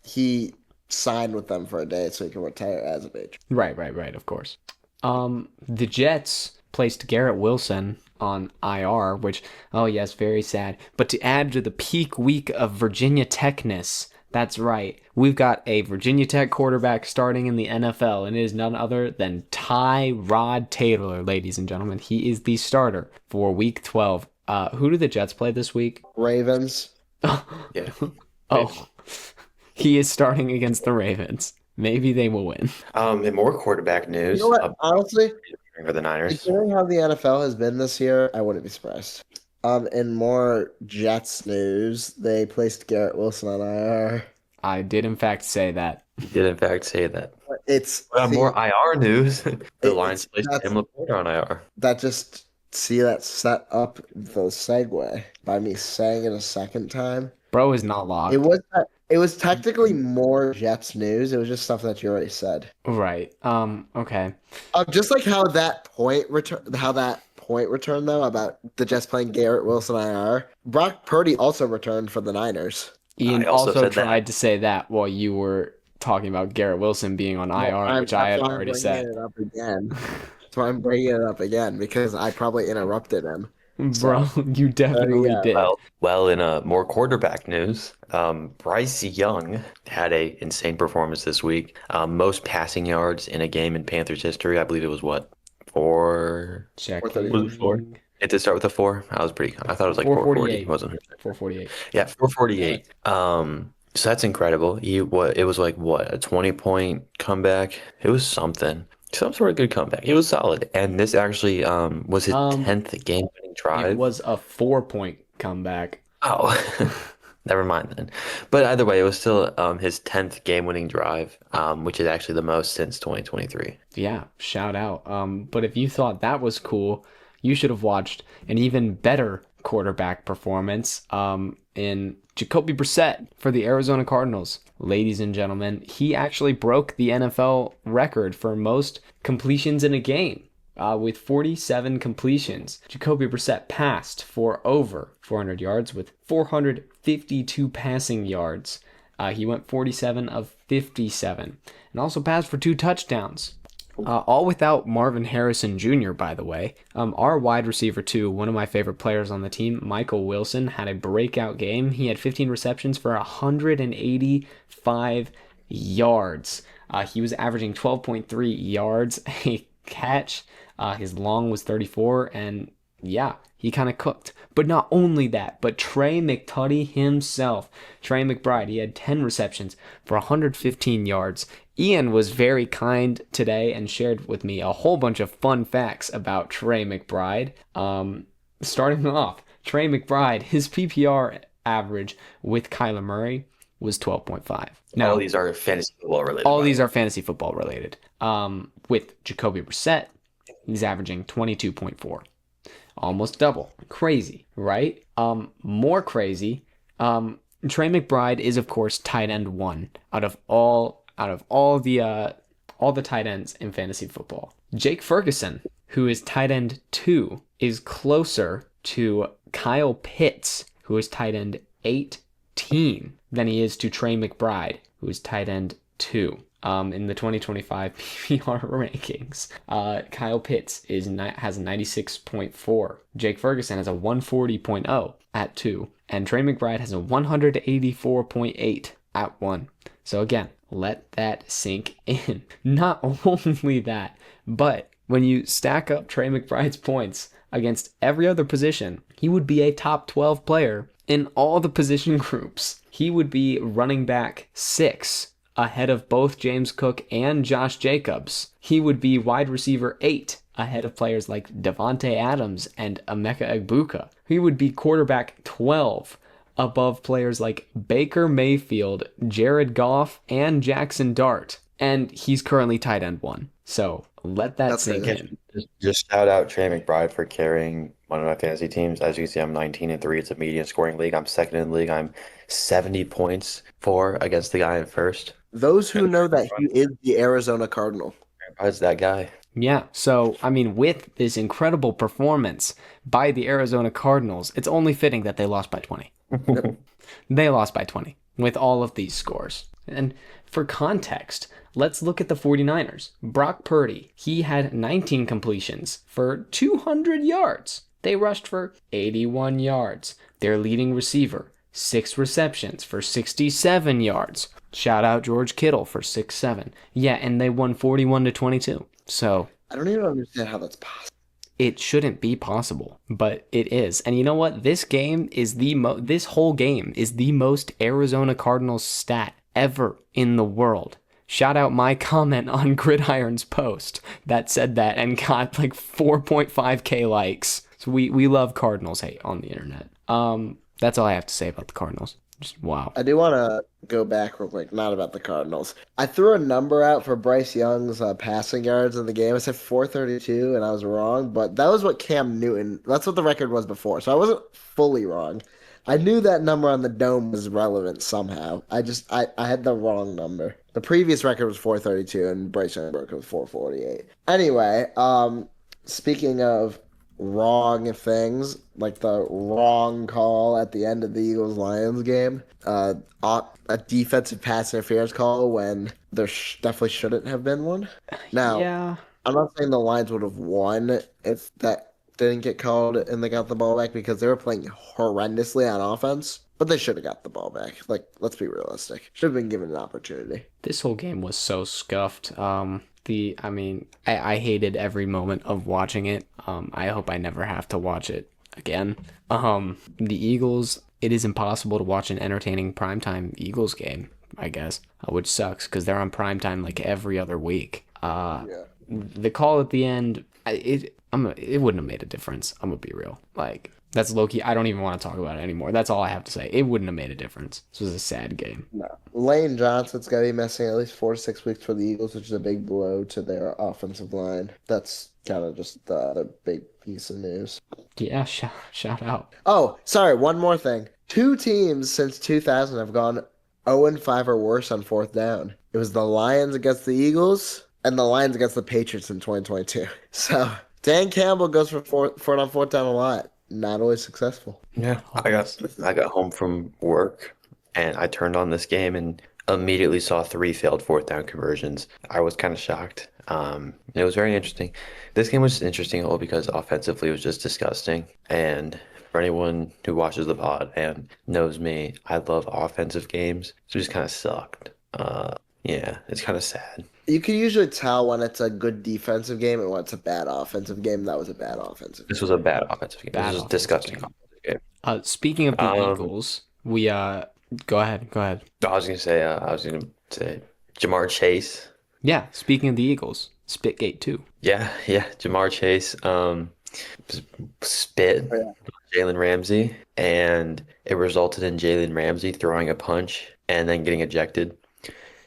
he signed with them for a day so he can retire as a Patriot. Right, of course. The Jets placed Garrett Wilson on IR, which, oh yes, very sad. But to add to the peak week of Virginia Techness, that's right, we've got a Virginia Tech quarterback starting in the NFL, and it is none other than Tyrod Taylor, ladies and gentlemen. He is the starter for Week 12 Who do the Jets play this week? Ravens. Yeah. Oh, he is starting against the Ravens. Maybe they will win. In more quarterback news, You know what? Honestly, for the Niners. considering how the NFL has been this year, I wouldn't be surprised. In more Jets news, they placed Garrett Wilson on IR. I did, in fact, say that. He did in fact say that. It's More IR news. The Lions it's placed Tim Laporta on IR. that just that set up the segue by me saying it a second time. Bro is not locked. It was technically more Jets news. It was just stuff that you already said. Right. Okay. Just like how that point returned though about the Jets playing Garrett Wilson IR. Brock Purdy also returned for the Niners. Ian I also also said that. tried to say that while you were talking about Garrett Wilson being on IR, which I had already said. It up again. That's why I'm bringing it up again because I probably interrupted him. Bro, you definitely yeah. did. Well, in more quarterback news, Bryce Young had a insane performance this week. Most passing yards in a game in Panthers history. I believe it was what? 4? Check. Was it 4? It did start with a 4. I thought it was like 440. 448. Wasn't it? 448. Yeah, 448. So that's incredible. It was like what, a 20-point comeback? It was something. Some sort of good comeback. It was solid. And this actually was his 10th game-winning drive. It was a 4-point comeback. Oh, never mind then. But either way, it was still his 10th game-winning drive, which is actually the most since 2023. Yeah, shout out. But if you thought that was cool, you should have watched an even better quarterback performance in Jacoby Brissett for the Arizona Cardinals. Ladies and gentlemen, he actually broke the NFL record for most completions in a game. With 47 completions, Jacoby Brissett passed for over 400 yards with 452 passing yards. He went 47 of 57 and also passed for 2 touchdowns. All without Marvin Harrison Jr., by the way. Our wide receiver, too, one of my favorite players on the team, Michael Wilson, had a breakout game. He had 15 receptions for 185 yards. He was averaging 12.3 yards a catch. His long was 34, and yeah, he kind of cooked. But not only that, but Trey McTuddy himself, Trey McBride, he had 10 receptions for 115 yards. Ian was very kind today and shared with me a whole bunch of fun facts about Trey McBride. Starting off, Trey McBride, his PPR average with Kyler Murray was 12.5. Now, all these are fantasy football related. All these are fantasy football related. With Jacoby Brissett, he's averaging 22.4. Almost double. Crazy, right? More crazy. Trey McBride is, of course, tight end 1 out of all the tight ends in fantasy football. Jake Ferguson, who is tight end 2, is closer to Kyle Pitts, who is tight end 18, than he is to Trey McBride, who is tight end 2. In the 2025 PPR rankings, Kyle Pitts has a 96.4. Jake Ferguson has a 140.0 at 2. And Trey McBride has a 184.8 at 1. So again, let that sink in. Not only that, but when you stack up Trey McBride's points against every other position, he would be a top 12 player in all the position groups. He would be running back 6 ahead of both James Cook and Josh Jacobs. He would be wide receiver 8 ahead of players like Devontae Adams and Emeka Egbuka. He would be quarterback 12 above players like Baker Mayfield, Jared Goff, and Jackson Dart. And he's currently tight end 1. So let that sink in. Just shout out Trey McBride for carrying one of my fantasy teams. As you can see, I'm 19-3. It's a median scoring league. I'm second in the league. I'm 70 points against the guy in first. Those who know that he is the Arizona Cardinal. McBride's that guy. Yeah, so, I mean, with this incredible performance by the Arizona Cardinals, it's only fitting that they lost by 20. They lost by 20 with all of these scores. And for context, let's look at the 49ers. Brock Purdy, he had 19 completions for 200 yards. They rushed for 81 yards. Their leading receiver, 6 receptions for 67 yards. Shout out George Kittle for 6-7. Yeah, and they won 41-22. So I don't even understand how that's possible. it shouldn't be possible, but it is. And you know what? This game is this whole game is the most Arizona Cardinals stat ever in the world. Shout out my comment on Gridiron's post that said that and got like 4.5k likes. So we love Cardinals hate on the internet. That's all I have to say about the Cardinals. Just wow. I do want to go back real quick, not about the Cardinals. I threw a number out for Bryce Young's passing yards in the game. I said 432, and I was wrong, but that was what Cam Newton, that's what the record was before, so I wasn't fully wrong. I knew that number on the dome was relevant somehow. I had the wrong number. The previous record was 432, and Bryce Young broke it with 448. Anyway, speaking of wrong things, like the wrong call at the end of the Eagles-Lions game, a defensive pass interference call when there definitely shouldn't have been one. Now, Yeah. I'm not saying the Lions would have won if that didn't get called and they got the ball back because they were playing horrendously on offense, but they should have got the ball back. Like, let's be realistic. Should have been given an opportunity. This whole game was so scuffed. I hated every moment of watching it. I hope I never have to watch it again. The Eagles, it is impossible to watch an entertaining primetime Eagles game, I guess, which sucks because they're on primetime like every other week. The call at the end, it wouldn't have made a difference. I'm gonna be real. Like, that's low-key. I don't even want to talk about it anymore. That's all I have to say. It wouldn't have made a difference. This was a sad game. No. Lane Johnson's got to be missing at least 4 to 6 weeks for the Eagles, which is a big blow to their offensive line. That's kind of just the big piece of news. Yeah, shout out. Oh, sorry, one more thing. 2 teams since 2000 have gone 0-5 or worse on fourth down. It was the Lions against the Eagles and the Lions against the Patriots in 2022. So Dan Campbell goes for it on fourth down a lot. Not always successful. Yeah, I got home from work and I turned on this game and immediately saw 3 failed fourth down conversions. I was kind of shocked. It was very interesting. This game was just interesting all because offensively it was just disgusting. And for anyone who watches the pod and knows me, I love offensive games. So it just kind of sucked. Yeah, it's kind of sad. You can usually tell when it's a good defensive game and when it's a bad offensive game. That was a bad offensive game. This was a bad offensive game. Bad This was a offensive disgusting game. offensive game. Speaking of the Eagles, we go ahead. I was gonna say Jamar Chase. Yeah, speaking of the Eagles, Spitgate 2. Yeah, Jamar Chase spit on Jalen Ramsey, and it resulted in Jalen Ramsey throwing a punch and then getting ejected.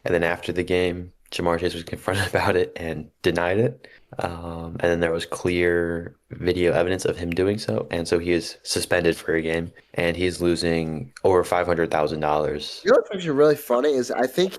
And then after the game, Jamar Chase was confronted about it and denied it. And then there was clear video evidence of him doing so. And so he is suspended for a game and he's losing over $500,000. You know what's actually really funny is I think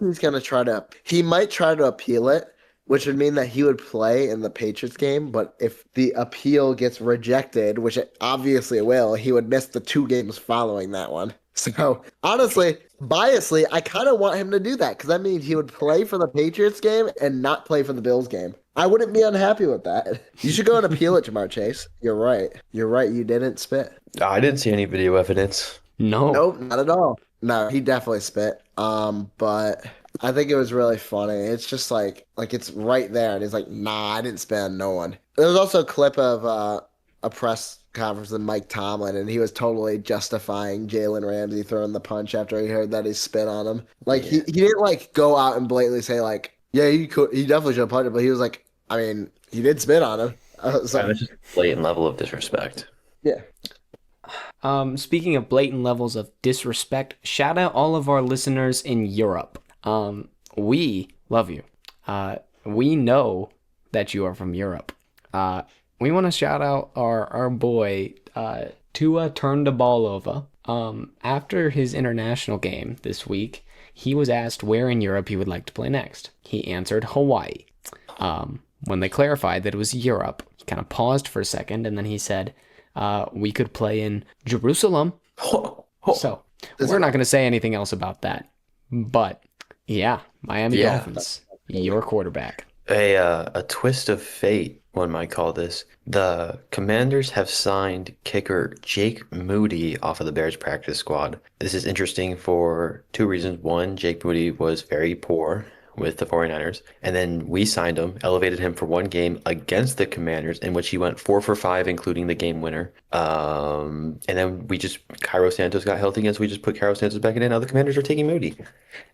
he might try to appeal it, which would mean that he would play in the Patriots game. But if the appeal gets rejected, which it obviously will, he would miss the 2 games following that one. So honestly, biasly, I kind of want him to do that because that means he would play for the Patriots game and not play for the Bills game. I wouldn't be unhappy with that. You should go and appeal it, Jamar Chase. You're right. You didn't spit. I didn't see any video evidence. No. Nope, not at all. No, he definitely spit. But I think it was really funny. It's just like it's right there, and he's like, "Nah, I didn't spit on no one." There was also a clip of a press conference with Mike Tomlin, and he was totally justifying Jalen Ramsey throwing the punch after he heard that he spit on him. Like he didn't like go out and blatantly say like, "Yeah, he definitely should have punched him," but he was like, "I mean, he did spit on him." So, It's just a blatant level of disrespect. yeah. Speaking of blatant levels of disrespect, shout out all of our listeners in Europe. We love you. We know that you are from Europe. We want to shout out our boy, Tua Tagovailoa. After his international game this week, he was asked where in Europe he would like to play next. He answered Hawaii. When they clarified that it was Europe, he kind of paused for a second, and then he said, we could play in Jerusalem. So we're not going to say anything else about that. But yeah, Miami Dolphins, your quarterback. A twist of fate, one might call this. The Commanders have signed kicker Jake Moody off of the Bears practice squad. This is interesting for 2 reasons. One, Jake Moody was very poor with the 49ers. And then we signed him, elevated him for one game against the Commanders, in which he went 4 for 5, including the game winner. And then Cairo Santos got healthy again, so we just put Cairo Santos back in. Now the Commanders are taking Moody.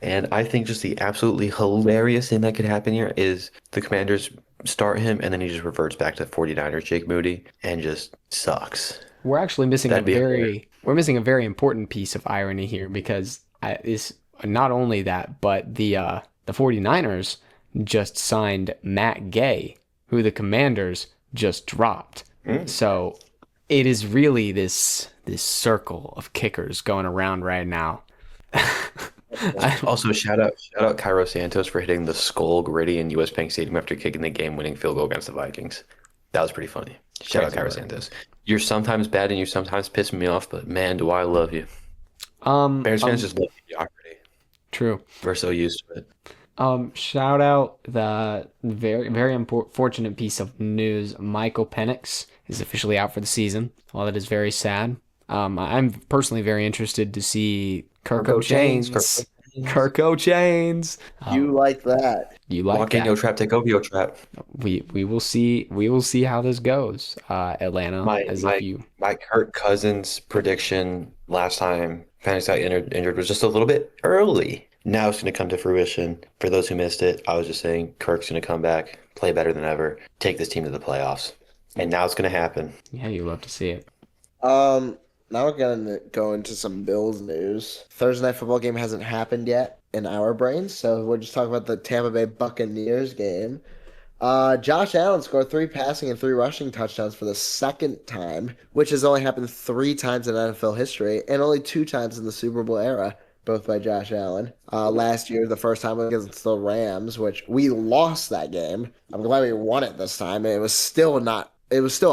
And I think just the absolutely hilarious thing that could happen here is the Commanders start him, and then he just reverts back to 49ers, Jake Moody, and just sucks. We're actually missing That'd be hilarious. we're missing a very important piece of irony here because it's not only that, but the 49ers just signed Matt Gay, who the Commanders just dropped. So it is really this circle of kickers going around right now. Also, shout out Cairo Santos for hitting the skull gritty in US Bank Stadium after kicking the game-winning field goal against the Vikings. That was pretty funny. Shout out Cairo Santos. You're sometimes bad and you sometimes piss me off, but man, do I love you. Bears fans just love mediocrity. True. We're so used to it. Shout out the very, very fortunate piece of news. Michael Penix is officially out for the season. While that is very sad, I'm personally very interested to see Kirko Chains. Kirko Chains. You like that? You like Walk in, that? yo trap, take over your trap. We will see. We will see how this goes. Atlanta, My Kirk Cousins prediction last time Penix got injured was just a little bit early. Now it's going to come to fruition. For those who missed it, I was just saying Kirk's going to come back, play better than ever, take this team to the playoffs. And now it's going to happen. Yeah, you love to see it. Now we're gonna go into some Bills news. Thursday night football game hasn't happened yet in our brains, so we're just talking about the Tampa Bay Buccaneers game. Josh Allen scored 3 passing and 3 rushing touchdowns for the second time, which has only happened 3 times in NFL history and only 2 times in the Super Bowl era, both by Josh Allen. Last year, the first time was against the Rams, which we lost that game. I'm glad we won it this time. It was still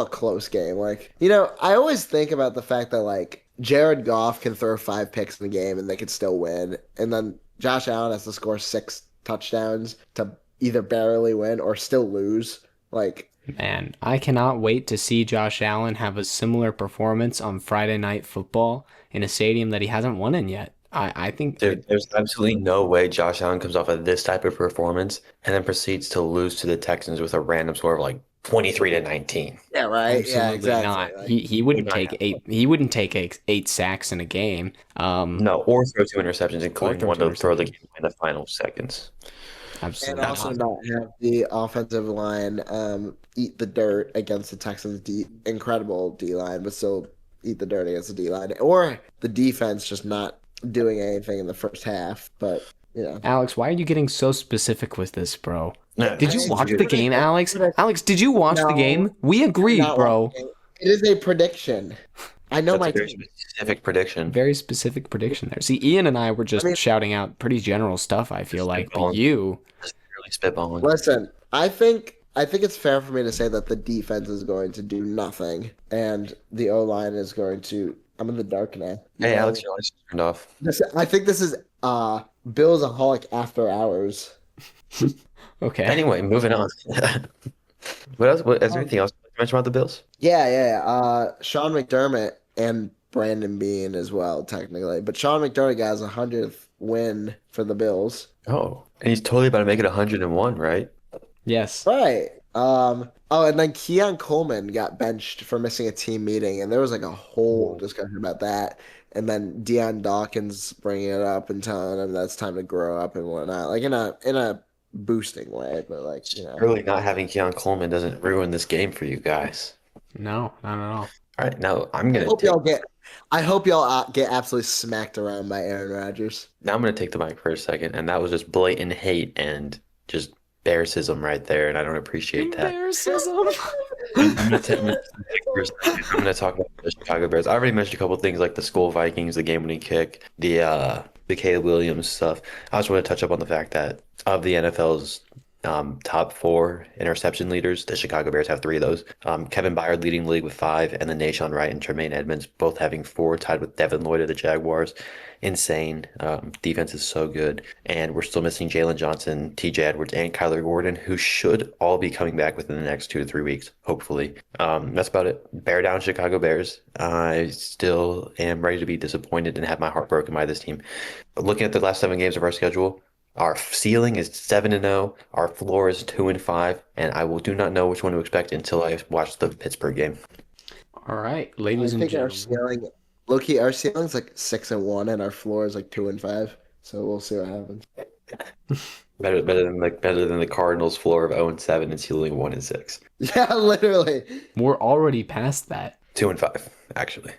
a close game. I always think about the fact that, Jared Goff can throw 5 picks in the game and they could still win. And then Josh Allen has to score 6 touchdowns to either barely win or still lose. Man, I cannot wait to see Josh Allen have a similar performance on Friday Night Football in a stadium that he hasn't won in yet. I think There's absolutely no way Josh Allen comes off of this type of performance and then proceeds to lose to the Texans with a random score of 23-19. Yeah, right. absolutely Yeah, exactly. not. He wouldn't take 8. He wouldn't take 8 sacks in a game. No, or throw 2 interceptions, including throw one 2 to throw the game in the final seconds. Absolutely And also not. not have the offensive line eat the dirt against the Texans' incredible D-line, but still eat the dirt against the D-line. Or the defense just not doing anything in the first half. But, Alex, why are you getting so specific with this, bro? Yeah, Did you that's watch good. the game, Alex? Alex, did you watch the No. game? We agreed, Not bro. watching. It is a prediction. I know That's my a very team. specific prediction. Very specific prediction there. See, Ian and I were just shouting out pretty general stuff, I feel like. But you, Just really spitballing. Listen, I think it's fair for me to say that the defense is going to do nothing, and the O-line is going to. I'm in the dark now. Hey, Alex, your lights turned off. I think this is Billsaholic after hours. okay? Anyway, moving on. What else? Is there anything else to mention about the Bills? Yeah. Sean McDermott and Brandon Bean as well, technically. But Sean McDermott got his 100th win for the Bills. Oh, and he's totally about to make it 101, right? Yes. Right. And then Keon Coleman got benched for missing a team meeting, and there was a whole discussion about that. And then Deion Dawkins bringing it up and telling him that's time to grow up and whatnot, in a boosting way, but Really, not having Keon Coleman doesn't ruin this game for you guys. No, not at all. All right, now I'm gonna I hope y'all get absolutely smacked around by Aaron Rodgers. now I'm gonna take the mic for a second, and that was just blatant hate and just bearism right there, and I don't appreciate that. I'm gonna talk about the Chicago Bears. I already mentioned a couple things like the Skull Vikings, the game-winning kick, the Caleb Williams stuff. I just want to touch up on the fact that of the NFL's top 4 interception leaders, the Chicago Bears have 3 of those. Kevin Byard leading the league with 5, and then Nashawn Wright and Tremaine Edmonds both having 4, tied with Devin Lloyd of the Jaguars. Insane. Defense is so good. And we're still missing Jalen Johnson, TJ Edwards, and Kyler Gordon, who should all be coming back within the next 2 to 3 weeks, hopefully. That's about it. Bear down, Chicago Bears. I still am ready to be disappointed and have my heart broken by this team. Looking at the last 7 games of our schedule, Our ceiling is 7-0. Our floor is 2-5, and I will do not know which one to expect until I watch the Pittsburgh game. All right, I ladies and think our gentlemen. ceiling, low-key, our ceiling's like 6-1, and our floor is like 2-5. So we'll see what happens. Better than the Cardinals' floor of 0-7 and ceiling 1-6. Yeah, literally. We're already past that. 2-5, actually.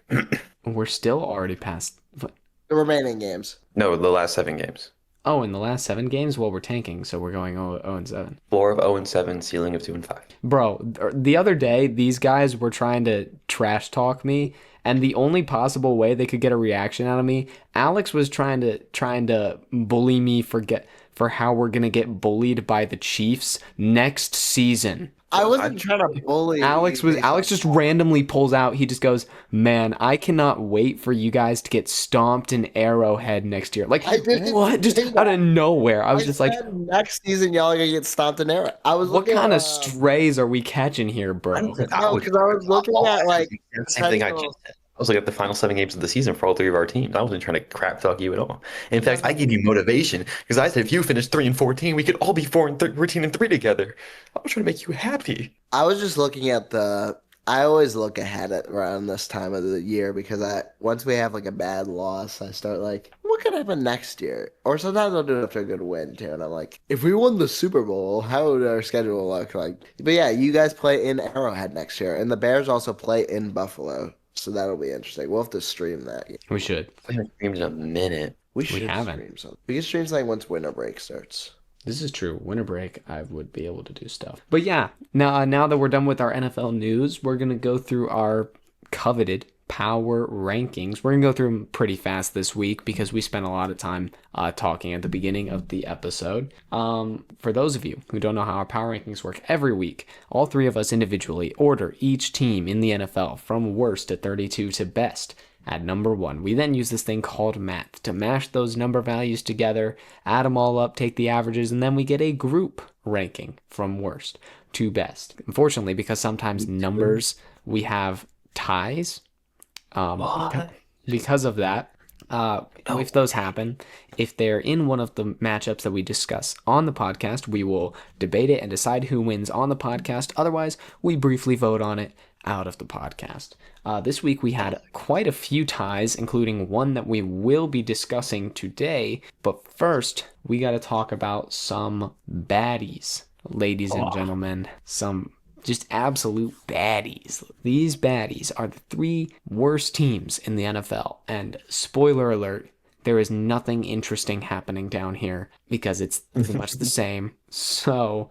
We're still already past. The remaining games. No, the last 7 games. Oh, in the last 7 games, well, we're tanking, so we're going 0-7. Floor of 0-7, ceiling of 2-5. Bro, the other day, these guys were trying to trash talk me, and the only possible way they could get a reaction out of me, Alex was trying to bully me for how we're gonna get bullied by the Chiefs next season. I wasn't trying to bully Alex just randomly pulls out. He just goes, "Man, I cannot wait for you guys to get stomped in Arrowhead next year." Like, I didn't what? Just say out of nowhere. I was just like, said next season y'all are gonna get stomped in there. I was "What looking kind at, of strays are we catching here, bro?" No, because I was looking at like Same thing I just said. I was looking at the final 7 games of the season for all 3 of our teams. I wasn't trying to crap talk you at all. In fact, I gave you motivation because I said if you finish 3-14, we could all be 14-3 together. I was trying to make you happy. I was just looking at I always look ahead at around this time of the year because once we have like a bad loss, I start like, what could happen next year? Or sometimes I'll do it after a good win too, and I'm like, if we won the Super Bowl, how would our schedule look like? But yeah, you guys play in Arrowhead next year, and the Bears also play in Buffalo, so that'll be interesting. We'll have to stream that. We should. We haven't streamed in a minute. We should haven't. stream something. We can stream something once winter break starts. This is true. Winter break, I would be able to do stuff. But yeah, now that we're done with our NFL news, we're going to go through our coveted power rankings. We're going to go through them pretty fast this week because we spent a lot of time talking at the beginning of the episode. For those of you who don't know how our power rankings work, every week, all 3 of us individually order each team in the NFL from worst to 32 to best at number 1. We then use this thing called math to mash those number values together, add them all up, take the averages, and then we get a group ranking from worst to best. Unfortunately, because sometimes numbers, we have ties. Because of that, if those happen, if they're in one of the matchups that we discuss on the podcast, we will debate it and decide who wins on the podcast. Otherwise, we briefly vote on it out of the podcast. This week we had quite a few ties, including one that we will be discussing today. But first, we got to talk about some baddies, ladies and gentlemen. Some just absolute baddies. These baddies are the 3 worst teams in the NFL. And spoiler alert, there is nothing interesting happening down here because it's pretty much the same. So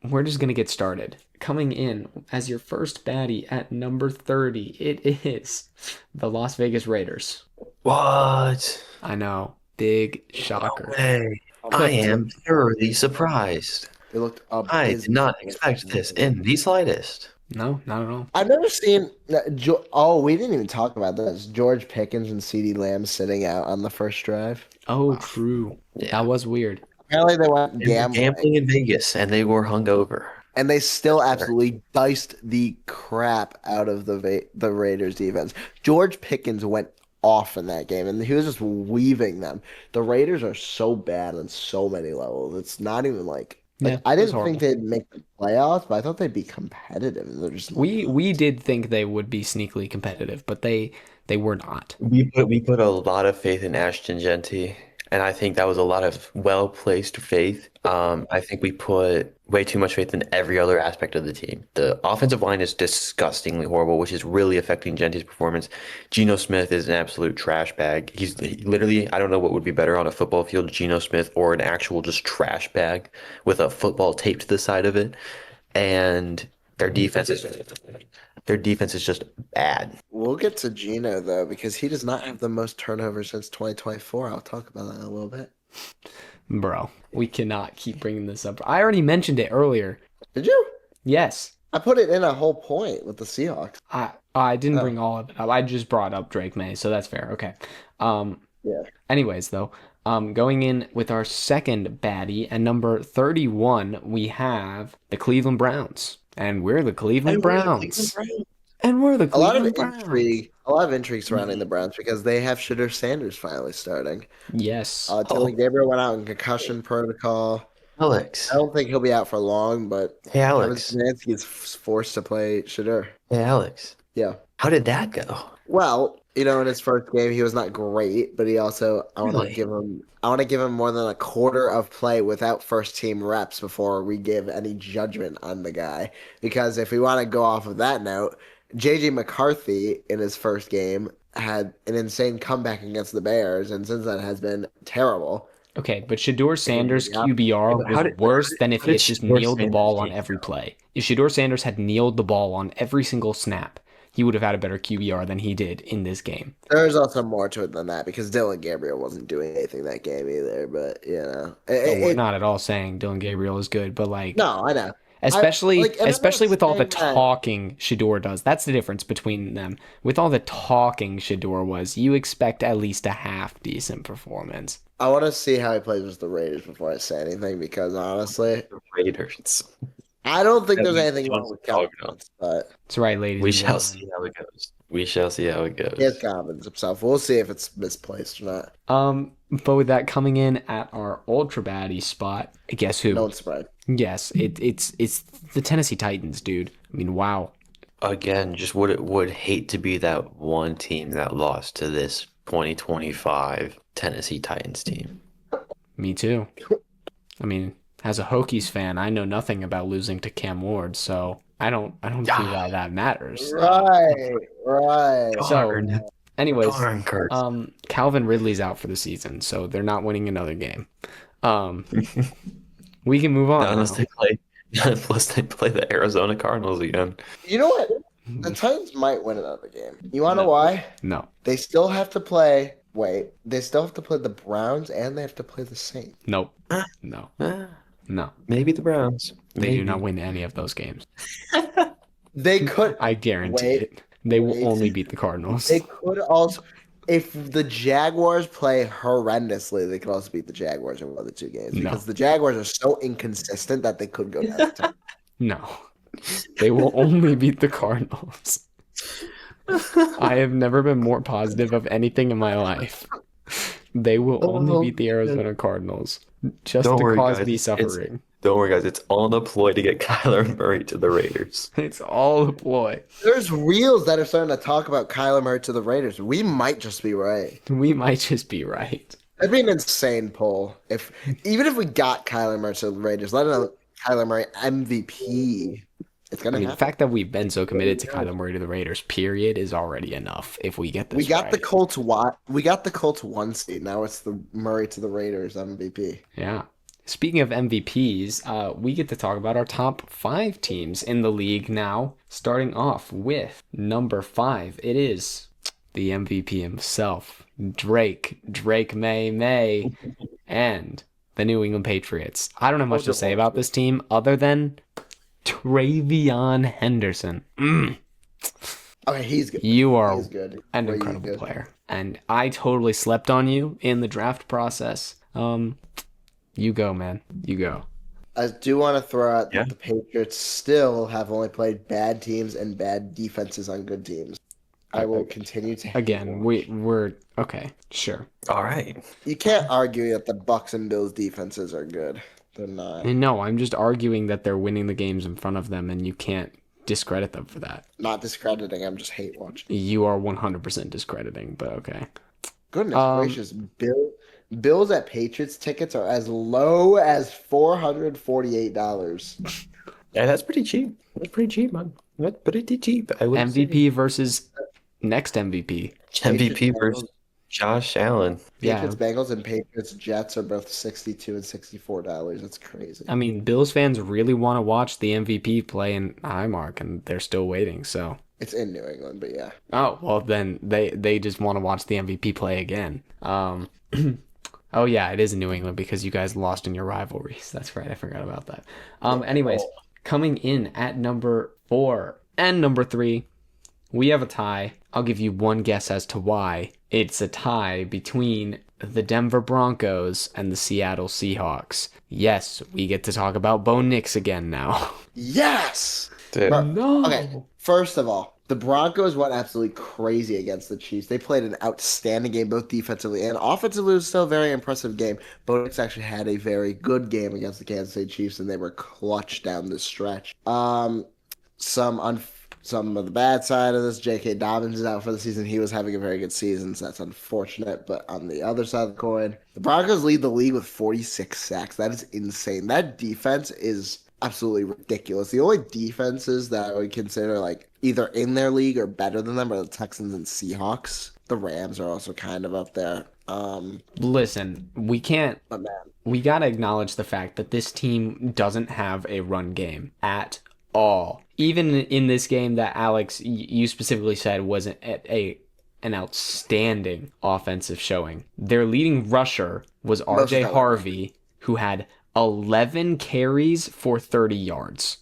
we're just going to get started. Coming in as your first baddie at number 30, it is the Las Vegas Raiders. What? I know. Big shocker. No way. I am thoroughly surprised. They looked I did not expect this in the slightest. No, not at all. I've never seen. Oh, we didn't even talk about this. George Pickens and CeeDee Lamb sitting out on the first drive. Oh, true. Yeah. That was weird. Apparently, they went They were gambling in Vegas, and they were hungover. and they still absolutely diced the crap out of the Raiders defense. George Pickens went off in that game, and he was just weaving them. The Raiders are so bad on so many levels. It's not even like. Yeah, I it was didn't think they'd make the playoffs, but I thought they'd be competitive. They're just We did think they would be sneakily competitive, but they were not. We put a lot of faith in Ashton Genty, and I think that was a lot of well-placed faith. I think we put way too much faith in every other aspect of the team. The offensive line is disgustingly horrible, which is really affecting Genty's performance. Geno Smith is an absolute trash bag. He's literally, I don't know what would be better on a football field, Geno Smith or an actual just trash bag with a football taped to the side of it. And their defense is just bad. We'll get to Geno though, because he does not have the most turnovers since 2024. I'll talk about that in a little bit. Bro, we cannot keep bringing this up. I already mentioned it earlier. Did you? Yes. I put it in a whole point with the Seahawks. I didn't bring all of it up. I just brought up Drake May, so that's fair. Okay. Yeah. Anyways, though, going in with our second baddie, at number 31, we have the Cleveland Browns. And we're the Cleveland Browns. And we're the A lot of Cleveland Browns. intrigue surrounding the Browns because they have Shedeur Sanders finally starting. Yes. Dylan Gabriel went out in concussion protocol. Alex. I don't think he'll be out for long, but Hey, Kevin Alex. Stefanski is forced to play Shedeur. Hey, Alex. Yeah. How did that go? Well, in his first game, he was not great, but he also I want Really? to give him more than a quarter of play without first team reps before we give any judgment on the guy. Because if we want to go off of that note, JJ McCarthy in his first game had an insane comeback against the Bears, and since then has been terrible. Okay, but Shedeur Sanders' Yeah. QBR How was did- worse than if how he did had just Shedeur kneeled the Sanders ball on game every go? play. If Shedeur Sanders had kneeled the ball on every single snap, he would have had a better QBR than he did in this game. There's also more to it than that because Dylan Gabriel wasn't doing anything that game either. But No, we're not at all saying Dylan Gabriel is good, but like, no, I know. especially and I'm not especially with all the saying that- talking Shedeur does. That's the difference between them. With all the talking Shedeur was, you expect at least a half decent performance. I want to see how he plays with the Raiders before I say anything because honestly, The Raiders. I don't think At there's least anything wrong Johnson with talking confidence, but That's right, ladies. We and shall gentlemen. see how it goes. We shall see how it goes. he has confidence himself. We'll see if it's misplaced or not. But with that coming in at our ultra baddie spot, guess who? Don't spread. Yes, it's the Tennessee Titans, dude. I mean, wow. Again, just would hate to be that one team that lost to this 2025 Tennessee Titans team. Me too. I mean, as a Hokies fan, I know nothing about losing to Cam Ward, so I don't see why that matters. Right. So, anyways, Darn, Carson. Calvin Ridley's out for the season, so they're not winning another game. We can move on now. Unless they play the Arizona Cardinals again. You know what? The Titans might win another game. You want to know why? No, They still have to play. Wait, they still have to play the Browns and they have to play the Saints. nope, no, no. Maybe the Browns. They do not win any of those games. They could. I guarantee Wait, it. They will wait. only beat the Cardinals. They could also, if the Jaguars play horrendously, they could also beat the Jaguars in one of the two games No. because the Jaguars are so inconsistent that they could go down to 10. No, they will only beat the Cardinals. I have never been more positive of anything in my life. They will only beat the Arizona Cardinals just Don't to worry, cause guys. me It's- suffering. Don't worry, guys. It's all a ploy to get Kyler Murray to the Raiders. It's all a ploy. There's reels that are starting to talk about Kyler Murray to the Raiders. We might just be right. We might just be right. That'd be an insane poll. Even if we got Kyler Murray to the Raiders, let alone Kyler Murray MVP, it's I gonna mean, the happen. fact that we've been so committed to Kyler Murray to the Raiders, period, is already enough. If we get this We got right. the Colts. We got the Colts 1 seed. Now it's the Murray to the Raiders MVP. Yeah. Speaking of MVPs, we get to talk about our top 5 teams in the league now. Starting off with number 5. It is the MVP himself, Drake May, and the New England Patriots. I don't have much to say about this team other than Travion Henderson. Okay, he's good. You are He's good. an Way incredible good. player. And I totally slept on you in the draft process. You go, man. You go. I do want to throw out Yeah. that the Patriots still have only played bad teams and bad defenses on good teams. I will continue to hate Again, them. we're okay, sure. All right. You can't argue that the Bucks and Bills defenses are good. They're not. And no, I'm just arguing that they're winning the games in front of them, and you can't discredit them for that. Not discrediting. I'm just hate watching. You are 100% discrediting, but okay. Goodness Um, gracious, Bills at Patriots tickets are as low as $448. Yeah, that's pretty cheap. That's pretty cheap, man. That's pretty cheap. I would MVP versus next MVP. say. MVP Patriots, versus Josh Allen. Yeah. Patriots Bengals and Patriots Jets are both $62 and $64. That's crazy. I mean, Bills fans really want to watch the MVP play in Highmark, and they're still waiting, so. It's in New England, but yeah. Oh, well, then they just want to watch the MVP play again. Oh, yeah, it is in New England because you guys lost in your rivalries. That's right. I forgot about that. Anyways, coming in at number 4 and number 3, we have a tie. I'll give you one guess as to why. It's a tie between the Denver Broncos and the Seattle Seahawks. Yes, we get to talk about Bo Nix again now. Yes! Dude. Bro, No. Okay, first of all, The Broncos went absolutely crazy against the Chiefs. They played an outstanding game, both defensively and offensively. It was still a very impressive game. Bo Nix actually had a very good game against the Kansas City Chiefs, and they were clutch down the stretch. Some of the bad side of this, J.K. Dobbins is out for the season. He was having a very good season, so that's unfortunate. But on the other side of the coin, the Broncos lead the league with 46 sacks. That is insane. That defense is absolutely ridiculous. The only defenses that I would consider like either in their league or better than them are the Texans and Seahawks. The Rams are also kind of up there. Listen, we can't. But man, We gotta acknowledge the fact that this team doesn't have a run game at all. Even in this game that Alex, you specifically said was an outstanding offensive showing. Their leading rusher was R.J. Harvey, who had 11 carries for 30 yards.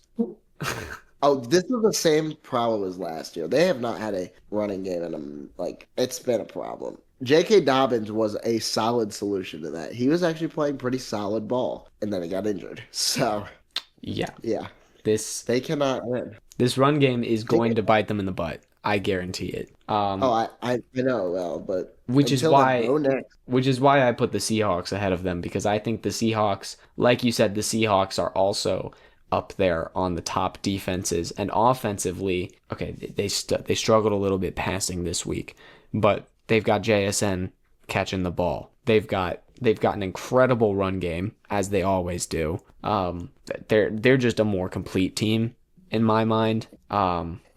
oh, this is the same problem as last year. They have not had a running game in them. Like, it's been a problem. J.K. Dobbins was a solid solution to that. He was actually playing pretty solid ball, and then he got injured. So, Yeah. they cannot win. This run game is going to bite them in the butt. I guarantee it. I know, well, but Which is until why then, Bo Nix- which is why I put the Seahawks ahead of them, because I think the Seahawks, like you said, the Seahawks are also up there on the top defenses and offensively. Okay, they struggled a little bit passing this week, but they've got JSN catching the ball. They've got an incredible run game, as they always do. They're just a more complete team in my mind.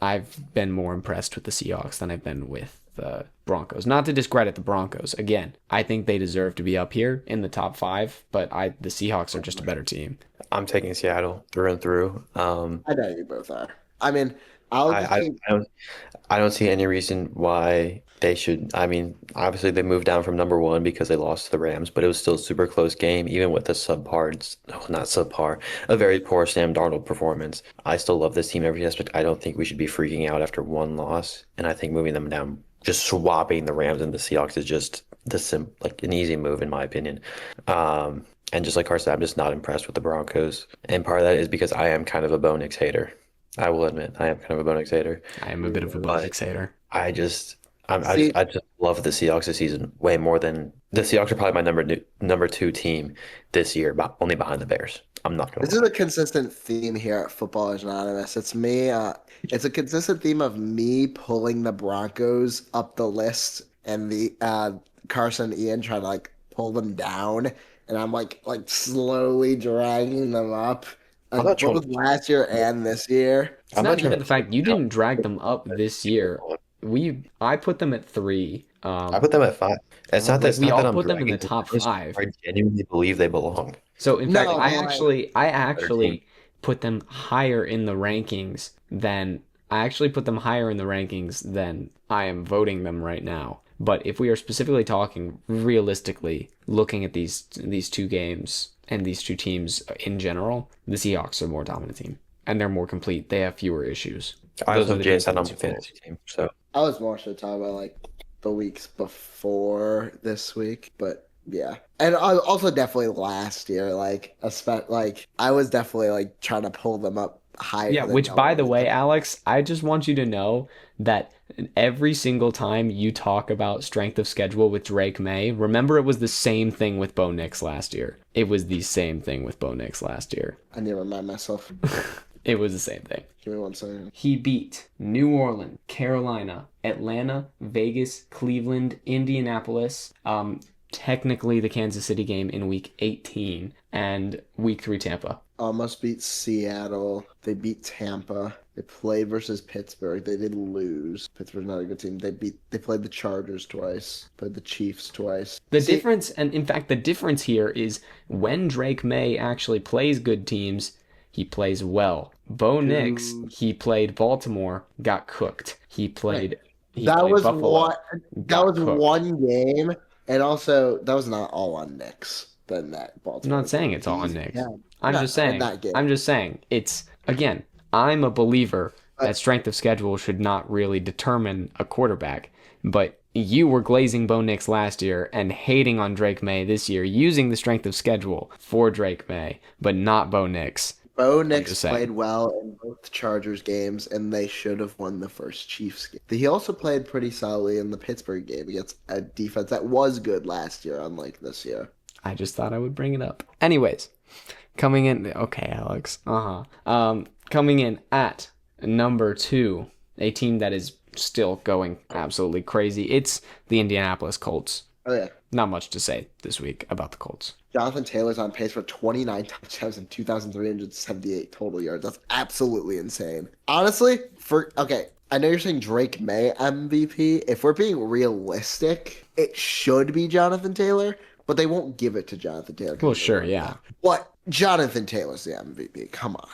I've been more impressed with the Seahawks than I've been with the Broncos. Not to discredit the Broncos. Again, I think they deserve to be up here in the top 5, but the Seahawks are just a better team. I'm taking Seattle through and through. I know you both are. I mean, I don't see any reason why they should. I mean, obviously they moved down from number 1 because they lost to the Rams, but it was still a super close game, even with a very poor Sam Darnold performance. I still love this team every aspect. I don't think we should be freaking out after one loss, and I think moving them down, just swapping the Rams and the Seahawks is just like an easy move in my opinion. And just like Carson, I'm just not impressed with the Broncos, and part of that is because I am kind of a Bo Nix hater. I will admit I am kind of a Bo Nix hater. I am a bit of a Bo Nix hater. I just love the Seahawks this season way more than the Seahawks are probably my number 2 team this year, but only behind the Bears. I'm not gonna. This is a consistent theme here at Footballers Anonymous. It's me. It's a consistent theme of me pulling the Broncos up the list, and the Carson and Ian trying to like pull them down, and I'm like slowly dragging them up. Both last year and this year. It's not even the fact you didn't drag them up this year. I put them at 3. I put them at 5. It's not that we all I'm put them in the dragging top 5. I genuinely believe they belong. So in fact, I team. actually put them higher in the rankings than I am voting them right now. But if we are specifically talking realistically, looking at these 2 games and these 2 teams in general, the Seahawks are a more dominant team, and they're more complete. They have fewer issues. I also have JSN on my fantasy team, so I was more so talking about like the weeks before this week, but yeah, and also definitely last year, like I was definitely like trying to pull them up higher. Yeah, which by the way, Alex, I just want you to know that every single time you talk about strength of schedule with Drake May, remember it was the same thing with Bo Nix last year. It was the same thing with Bo Nix last year. I need to remind myself. It was the same thing. Give me 1 second. He beat New Orleans, Carolina, Atlanta, Vegas, Cleveland, Indianapolis, technically the Kansas City game in week 18, and week 3 Tampa. Almost beat Seattle. They beat Tampa. They played versus Pittsburgh. They did lose. Pittsburgh's not a good team. They played the Chargers twice. Played the Chiefs twice. The difference here is when Drake May actually plays good teams, he plays well. Bo Nix, he played Baltimore, got cooked. He played Buffalo. That was one game, and also that was not all on Nix. Then that Baltimore. I'm not saying it's all on Nix. Yeah. I'm just saying it's, again, I'm a believer that strength of schedule should not really determine a quarterback, but you were glazing Bo Nix last year and hating on Drake May this year, using the strength of schedule for Drake May, but not Bo Nix. Bo I'm Nix just saying. played well in both Chargers games, and they should have won the first Chiefs game. He also played pretty solidly in the Pittsburgh game against a defense that was good last year, unlike this year. I just thought I would bring it up. Anyways, coming in. Okay, Alex. Coming in at number 2, a team that is still going absolutely crazy. It's the Indianapolis Colts. Oh, yeah. Not much to say this week about the Colts. Jonathan Taylor's on pace for 29 touchdowns and 2,378 total yards. That's absolutely insane. Honestly, I know you're saying Drake May MVP. If we're being realistic, it should be Jonathan Taylor, but they won't give it to Jonathan Taylor. Well, sure, yeah. But Jonathan Taylor's the MVP. Come on.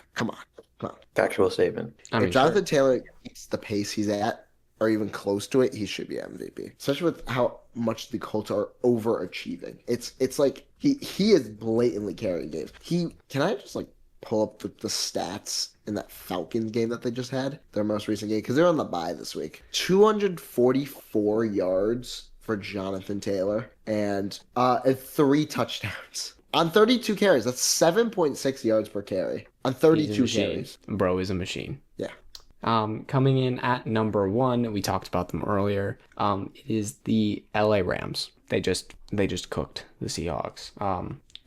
Factual statement. If Jonathan Taylor keeps the pace he's at, or even close to it, he should be MVP. Especially with how much the Colts are overachieving. It's like he is blatantly carrying games. Can I just pull up the stats in that Falcons game that they just had? Their most recent game, because they're on the bye this week. 244 yards for Jonathan Taylor and 3 touchdowns. On 32 carries, that's 7.6 yards per carry. On 32 carries. Bro is a machine. Yeah. Coming in at number 1, we talked about them earlier. It is the LA Rams. They just cooked the Seahawks,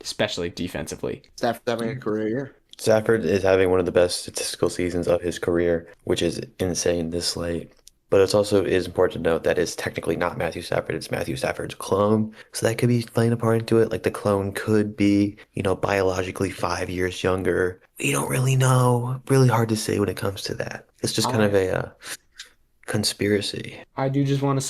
especially defensively. Stafford's having a career year. Stafford is having one of the best statistical seasons of his career, which is insane this late. But it also is important to note that it's technically not Matthew Stafford, it's Matthew Stafford's clone. So that could be playing a part into it. Like the clone could be, biologically 5 years younger. We don't really know. Really hard to say when it comes to that. It's just kind of a conspiracy. I do just want to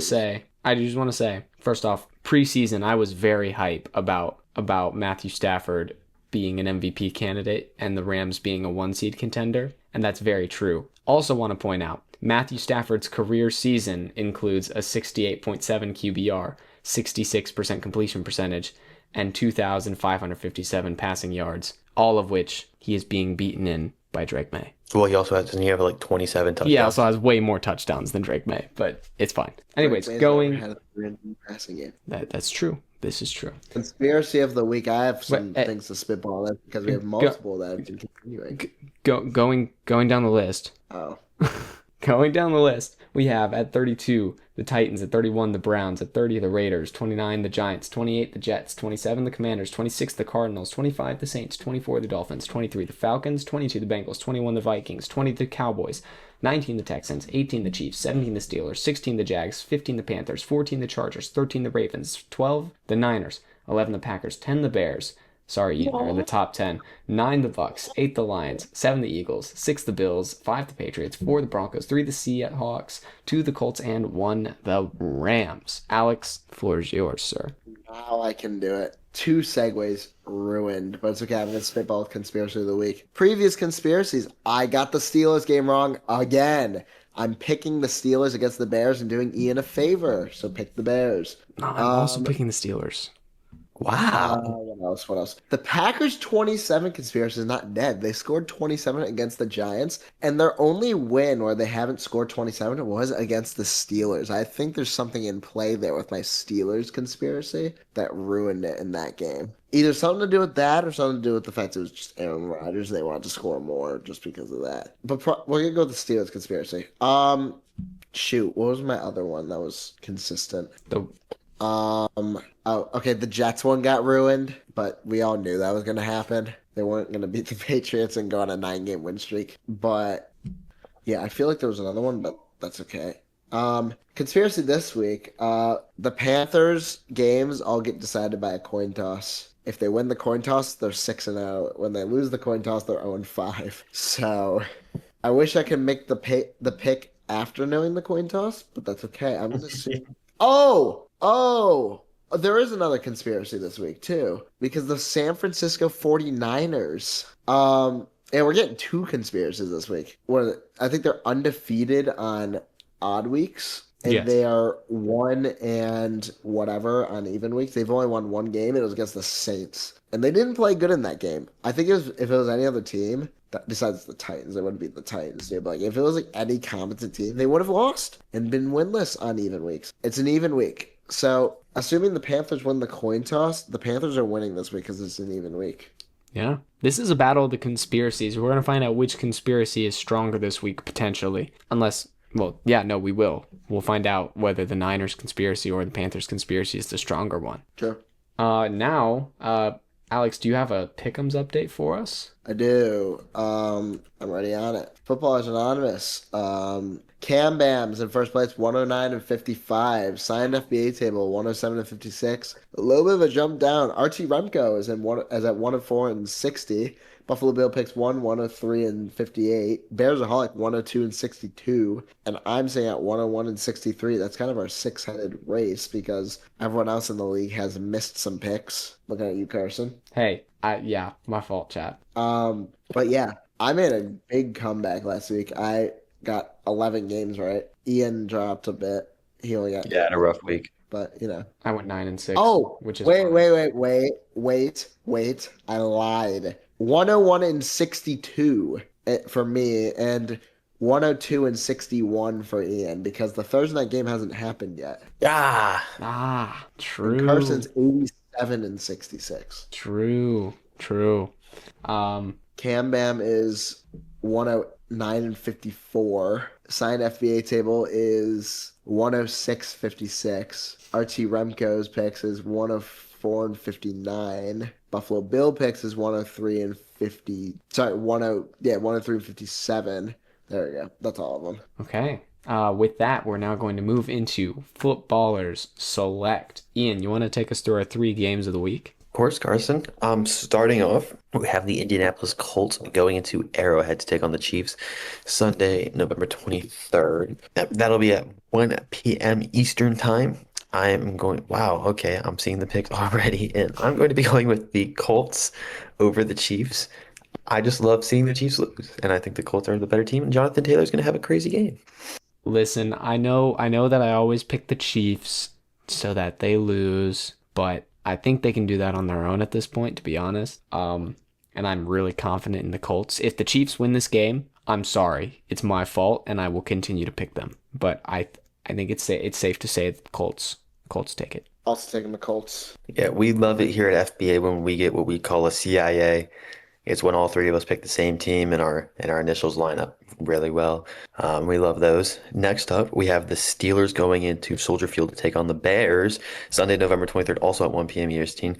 say, first off, preseason, I was very hype about Matthew Stafford being an MVP candidate and the Rams being a 1-seed contender, and that's very true. Also want to point out, Matthew Stafford's career season includes a 68.7 QBR, 66% completion percentage, and 2,557 passing yards, all of which he is being beaten in by Drake May. Well, doesn't he have 27 touchdowns? He also has way more touchdowns than Drake May, but it's fine. Anyways, Drake May's going... never had a 300 passing game. That's true. This is true. Conspiracy of the week. I have some things to spitball on because we have multiple that have been continuing. Going down the list. Oh. Going down the list, we have at 32 the Titans, at 31 the Browns, at 30 the Raiders, 29 the Giants, 28 the Jets, 27 the Commanders, 26 the Cardinals, 25 the Saints, 24 the Dolphins, 23 the Falcons, 22 the Bengals, 21 the Vikings, 20 the Cowboys, 19 the Texans, 18 the Chiefs, 17 the Steelers, 16 the Jags, 15 the Panthers, 14 the Chargers, 13 the Ravens, 12 the Niners, 11 the Packers, 10 the Bears. Sorry, or the top 10. 9 the Bucks, 8 the Lions, 7 the Eagles, 6 the Bills, 5 the Patriots, 4 the Broncos, 3 the Seahawks, 2 the Colts, and 1 the Rams. Alex, floor is yours, sir. Now I can do it. 2 segues ruined, but it's okay. I'm going to spitball conspiracy of the week. Previous conspiracies. I got the Steelers game wrong again. I'm picking the Steelers against the Bears and doing Ian a favor, so pick the Bears. No, I'm also picking the Steelers. Wow. What else? The Packers 27 conspiracy is not dead. They scored 27 against the Giants, and their only win where they haven't scored 27 was against the Steelers. I think there's something in play there with my Steelers conspiracy that ruined it in that game. Either something to do with that or something to do with the fact it was just Aaron Rodgers. They wanted to score more just because of that. But we're going to go with the Steelers conspiracy. Shoot, what was my other one that was consistent? Okay, the Jets one got ruined, but we all knew that was going to happen. They weren't going to beat the Patriots and go on a 9-game win streak. But, yeah, I feel like there was another one, but that's okay. Conspiracy this week, the Panthers games all get decided by a coin toss. If they win the coin toss, they're 6-0. When they lose the coin toss, they're 0-5. So, I wish I could make the pick after knowing the coin toss, but that's okay. I'm going to see. Oh, there is another conspiracy this week, too, because the San Francisco 49ers, and we're getting 2 conspiracies this week. I think they're undefeated on odd weeks, and Yes. they are 1 and whatever on even weeks. They've only won 1 game, and it was against the Saints. And they didn't play good in that game. I think if it was any other team, besides the Titans, it wouldn't be the Titans, dude. But if it was any competent team, they would have lost and been winless on even weeks. It's an even week. So, assuming the Panthers win the coin toss, the Panthers are winning this week because it's an even week. Yeah. This is a battle of the conspiracies. We're going to find out which conspiracy is stronger this week, potentially. Unless, well, yeah, no, we will. We'll find out whether the Niners conspiracy or the Panthers conspiracy is the stronger one. Sure. Alex, do you have a Pick'ems update for us? I do. I'm already on it. Footballers Anonymous. Cam Bam's in first place, 109 and 55. Signed FBA table, 107 and 56. A little bit of a jump down. RT Remco is at 104 and 60. Buffalo Bill picks 103 and 58. Bears Aholic 102 and 62. And I'm saying at 101 and 63. That's kind of our six-headed race because everyone else in the league has missed some picks. Looking at you, Carson. Hey, yeah, my fault, chat. But yeah, I made a big comeback last week. I got 11 games right. Ian dropped a bit. He only got Yeah, had a rough week. but I went 9-6. Oh, which is wait, fine. wait. I lied. 101 and 62 for me, and 102 and 61 for Ian because the Thursday night game hasn't happened yet. Ah, And true. Carson's 87 and 66. True. Cam Bam is 109 and 54. Signed FBA table is 106.56. RT Remco's picks is 104 and 59. Buffalo Bill picks is 103 and 50. Sorry, 103 and 57. There we go. That's all of them. Okay. With that, we're now going to move into Footballers Select. Ian, you want to take us through our 3 games of the week? Of course, Carson. Starting off, we have the Indianapolis Colts going into Arrowhead to take on the Chiefs Sunday, November 23rd. That'll be at 1 p.m. Eastern Time. Wow, okay, I'm seeing the picks already, and I'm going to be going with the Colts over the Chiefs. I just love seeing the Chiefs lose, and I think the Colts are the better team, and Jonathan Taylor's going to have a crazy game. Listen, I know that I always pick the Chiefs so that they lose, but I think they can do that on their own at this point, to be honest. And I'm really confident in the Colts. If the Chiefs win this game, I'm sorry. It's my fault, and I will continue to pick them. But I think it's safe to say that the Colts take it. Also taking the Colts. Yeah, we love it here at FBA when we get what we call a CIA. It's when all 3 of us pick the same team and our initials line up really well. We love those. Next up, we have the Steelers going into Soldier Field to take on the Bears Sunday, November 23rd, also at 1 p.m. EST.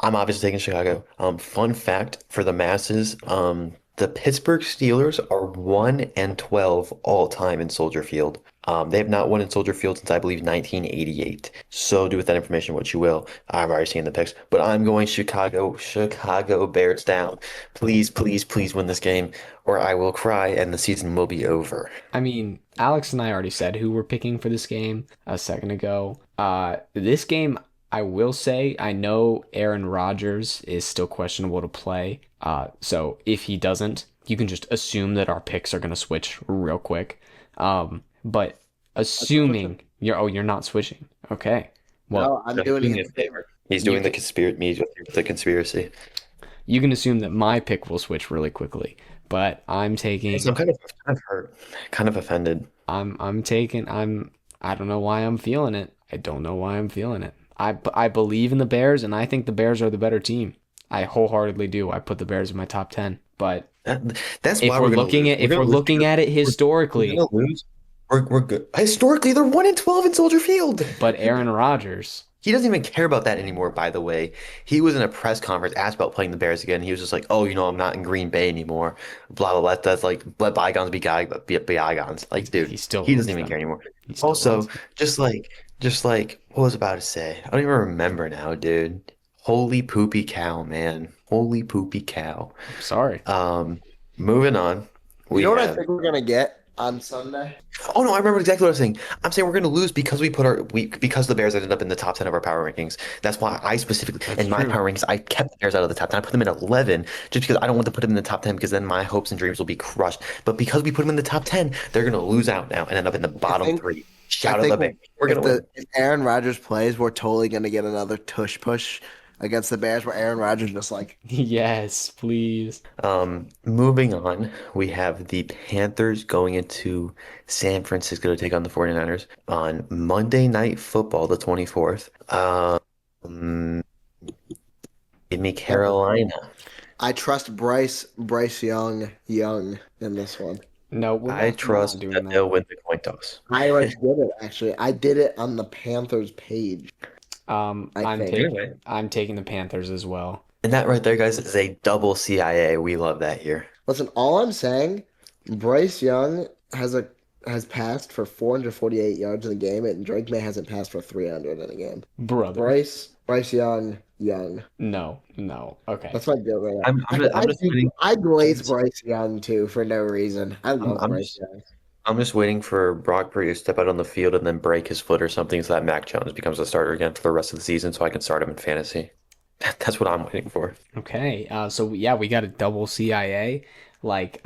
I'm obviously taking Chicago. Fun fact for the masses, the Pittsburgh Steelers are 1-12 all time in Soldier Field. They have not won in Soldier Field since I believe 1988. So do with that information what you will. I'm already seeing the picks, but I'm going Chicago Bears down. Please, please, please win this game, or I will cry and the season will be over. I mean, Alex and I already said who we're picking for this game a second ago. This game, I will say, I know Aaron Rodgers is still questionable to play. So if he doesn't, you can just assume that our picks are going to switch real quick. But assuming you're not switching. Okay. Well, No, I'm doing it. a favor. He's doing the conspiracy. You can assume that my pick will switch really quickly, but I'm taking. So I'm kind of hurt, kind of offended. I don't know why I'm feeling it. I don't know why I'm feeling it. I believe in the Bears, and I think the Bears are the better team. I wholeheartedly do. I put the Bears in my top 10. But That's if why we're we're gonna looking lose. at We're looking at it historically, gonna lose. We're good. Historically, they're 1-12 in Soldier Field. but Aaron Rodgers, He doesn't even care about that anymore, by the way. He was in a press conference asked about playing the Bears again. He was just like, oh, I'm not in Green Bay anymore. Blah, blah, blah. That's like, let bygones be bygones. Like, dude, He still he loves doesn't even them. care anymore. He still Also, loves them. just like, what was I about to say? I don't even remember now, dude. Holy poopy cow, man. Holy poopy cow. Sorry. Moving on. You know what I think we're gonna get on Sunday? Oh no, I remember exactly what I was saying. I'm saying we're going to lose because because the Bears ended up in the top 10 of our power rankings. That's why I specifically in my true. power rankings I kept the Bears out of the top 10. I put them at 11 just because I don't want to put them in the top 10 because then my hopes and dreams will be crushed. But because we put them in the top 10, they're going to lose out now and end up in the bottom think- 3. Shout I out the think Bears. We're going to win. if Aaron Rodgers plays, we're totally gonna get another tush push against the Bears where Aaron Rodgers just like Yes, please. Moving on, we have the Panthers going into San Francisco to take on the 49ers on Monday Night Football, the 24th. Give me Carolina. I trust Bryce Young in this one. No, I we're not trust doing that that. they'll win the coin toss. I already did it, actually. I did it on the Panthers page, I think. Anyway. I'm taking the Panthers as well. And that right there, guys, is a double CIA. We love that here. Listen, all I'm saying, Bryce Young has passed for 448 yards in a game, and Drake May hasn't passed for 300 in a game. Brother. Bryce Young. No. Okay. That's my deal right I'm now. just waiting. I glaze Bryce Young too for no reason. I love I'm Bryce just Young. I'm just waiting for Brock Purdy to step out on the field and then break his foot or something so that Mac Jones becomes a starter again for the rest of the season so I can start him in fantasy. That's what I'm waiting for. Okay. So yeah, we got a double CIA. Like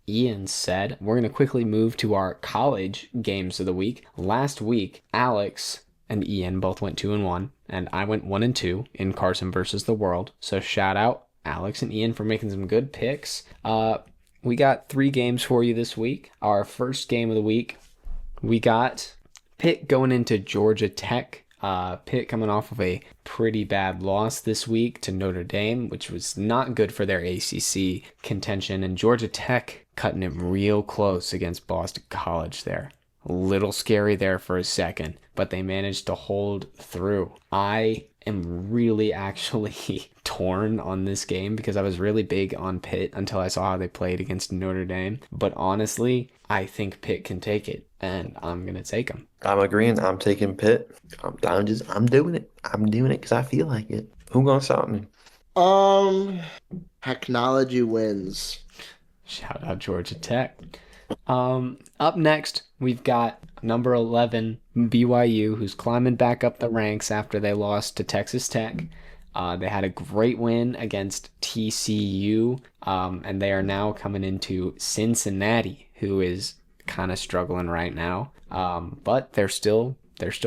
Ian said, we're gonna quickly move to our college games of the week. Last week, Alex and Ian both went 2-1, and I went 1-2 in Carson versus the World. So shout out Alex and Ian for making some good picks. We got 3 games for you this week. Our first game of the week, we got Pitt going into Georgia Tech. Pitt coming off of a pretty bad loss this week to Notre Dame, which was not good for their ACC contention, and Georgia Tech cutting it real close against Boston College there. A little scary there for a second, but they managed to hold through. I am really actually torn on this game because I was really big on Pitt until I saw how they played against Notre Dame. But honestly, I think Pitt can take it, and I'm going to take them. I'm agreeing. I'm taking Pitt. I'm doing it. I'm doing it because I feel like it. Who gonna stop me? Technology wins. Shout out Georgia Tech. Up next, we've got number 11 BYU, who's climbing back up the ranks after they lost to Texas Tech. They had a great win against TCU, and they are now coming into Cincinnati, who is kind of struggling right now. But they're still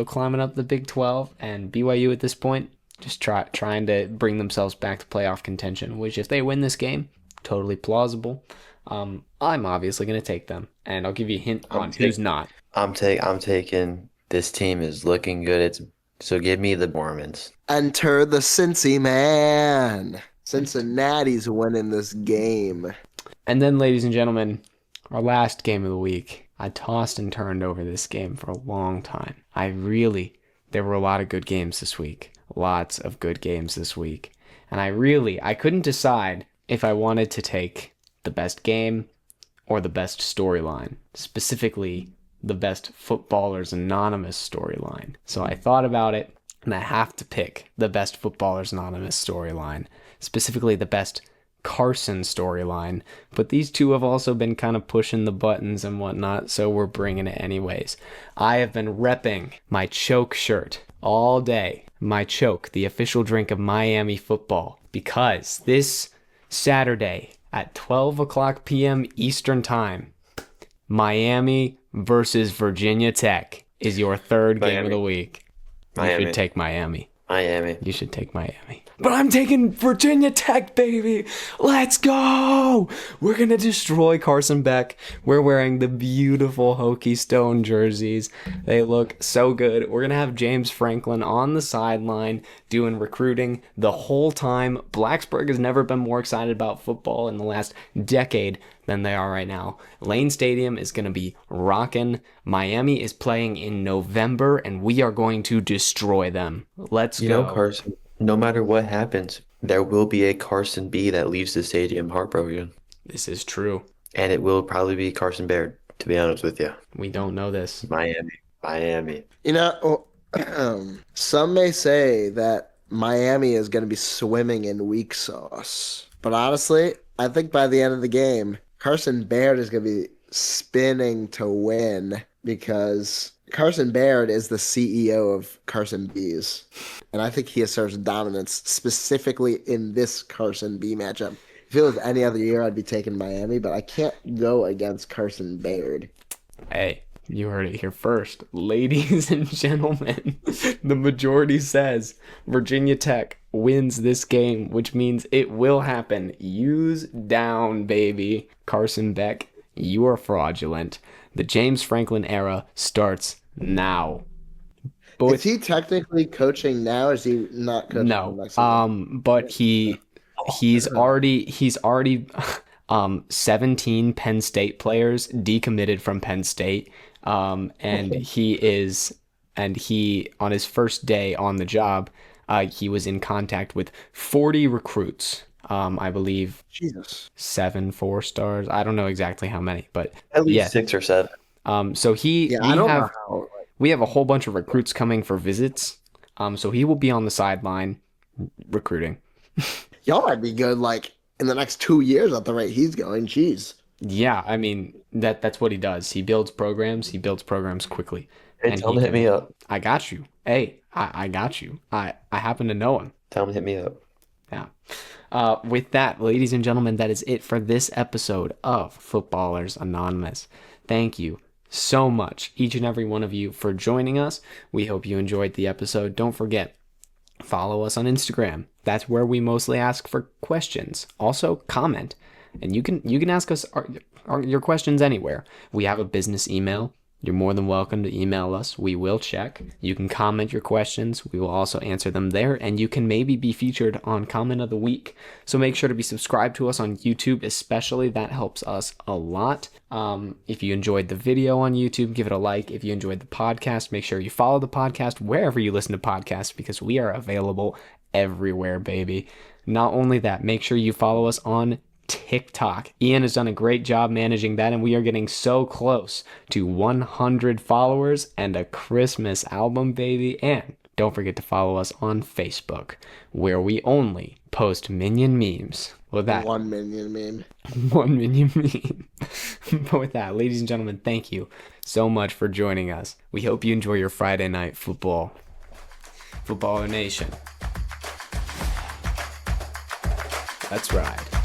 climbing up the Big 12, and BYU at this point just trying to bring themselves back to playoff contention, which if they win this game, totally plausible. I'm obviously going to take them, and I'll give you a hint on who's not. I'm taking this team is looking good. So give me the Mormons. Enter the Cincy man. Cincinnati's winning this game. And then, ladies and gentlemen, our last game of the week. I tossed and turned over this game for a long time. There were a lot of good games this week. Lots of good games this week. And I couldn't decide if I wanted to take the best game or the best storyline, specifically the best Footballers Anonymous storyline. So I thought about it, and I have to pick the best Footballers Anonymous storyline, specifically the best Carson storyline. But these two have also been kind of pushing the buttons and whatnot, so we're bringing it anyways. I have been repping my choke shirt all day. My choke, the official drink of Miami football, because this Saturday at 12 o'clock p.m. Eastern Time, Miami versus Virginia Tech is your third game of the week. You should take Miami. You should take Miami. But I'm taking Virginia Tech, baby. Let's go. We're going to destroy Carson Beck. We're wearing the beautiful Hokie Stone jerseys. They look so good. We're going to have James Franklin on the sideline doing recruiting the whole time. Blacksburg has never been more excited about football in the last decade than they are right now. Lane Stadium is going to be rocking. Miami is playing in November, and we are going to destroy them. Let's go. You know, Carson, no matter what happens, there will be a Carson B that leaves the stadium heartbroken. This is true. And it will probably be Carson Baird, to be honest with you. We don't know this. Miami. You know, some may say that Miami is going to be swimming in weak sauce. But honestly, I think by the end of the game, Carson Baird is going to be spinning to win because Carson Baird is the CEO of Carson Bees. And I think he asserts dominance specifically in this Carson B matchup. If it was any other year, I'd be taking Miami, but I can't go against Carson Baird. Hey, you heard it here first. Ladies and gentlemen, the majority says Virginia Tech wins this game, which means it will happen. Use down, baby. Carson Beck, you are fraudulent. The James Franklin era starts now. Is he technically coaching now? Or is he not coaching? No, but he he's already 17 Penn State players decommitted from Penn State. And he on his first day on the job, he was in contact with 40 recruits. I believe Jesus. 7 4-stars. I don't know exactly how many, but At least yeah. 6 or 7. So I don't know how. we have a whole bunch of recruits coming for visits. So he will be on the sideline recruiting. Y'all might be good like in the next 2 years at the rate he's going. Jeez. Yeah, I mean that's what he does. He builds programs. He builds programs quickly. Hey, And tell him he to hit me up. I got you. Hey, I got you. I happen to know him. Tell him to hit me up. Yeah. With that, ladies and gentlemen, that is it for this episode of Footballers Anonymous. Thank you so much, each and every one of you, for joining us. We hope you enjoyed the episode. Don't forget, follow us on Instagram. That's where we mostly ask for questions. Also, comment, and you can ask us your questions anywhere. We have a business email. You're more than welcome to email us. We will check. You can comment your questions. We will also answer them there, and you can maybe be featured on Comment of the Week. So make sure to be subscribed to us on YouTube, especially. That helps us a lot. If you enjoyed the video on YouTube, give it a like. If you enjoyed the podcast, make sure you follow the podcast wherever you listen to podcasts, because we are available everywhere, baby. Not only that, make sure you follow us on TikTok. Ian has done a great job managing that, and we are getting so close to 100 followers and a Christmas album, baby. And don't forget to follow us on Facebook, where we only post minion memes. With that, 1 million meme. 1 minion meme. But with that, ladies and gentlemen, thank you so much for joining us. We hope you enjoy your Friday night football. Footballer Nation. Let's ride.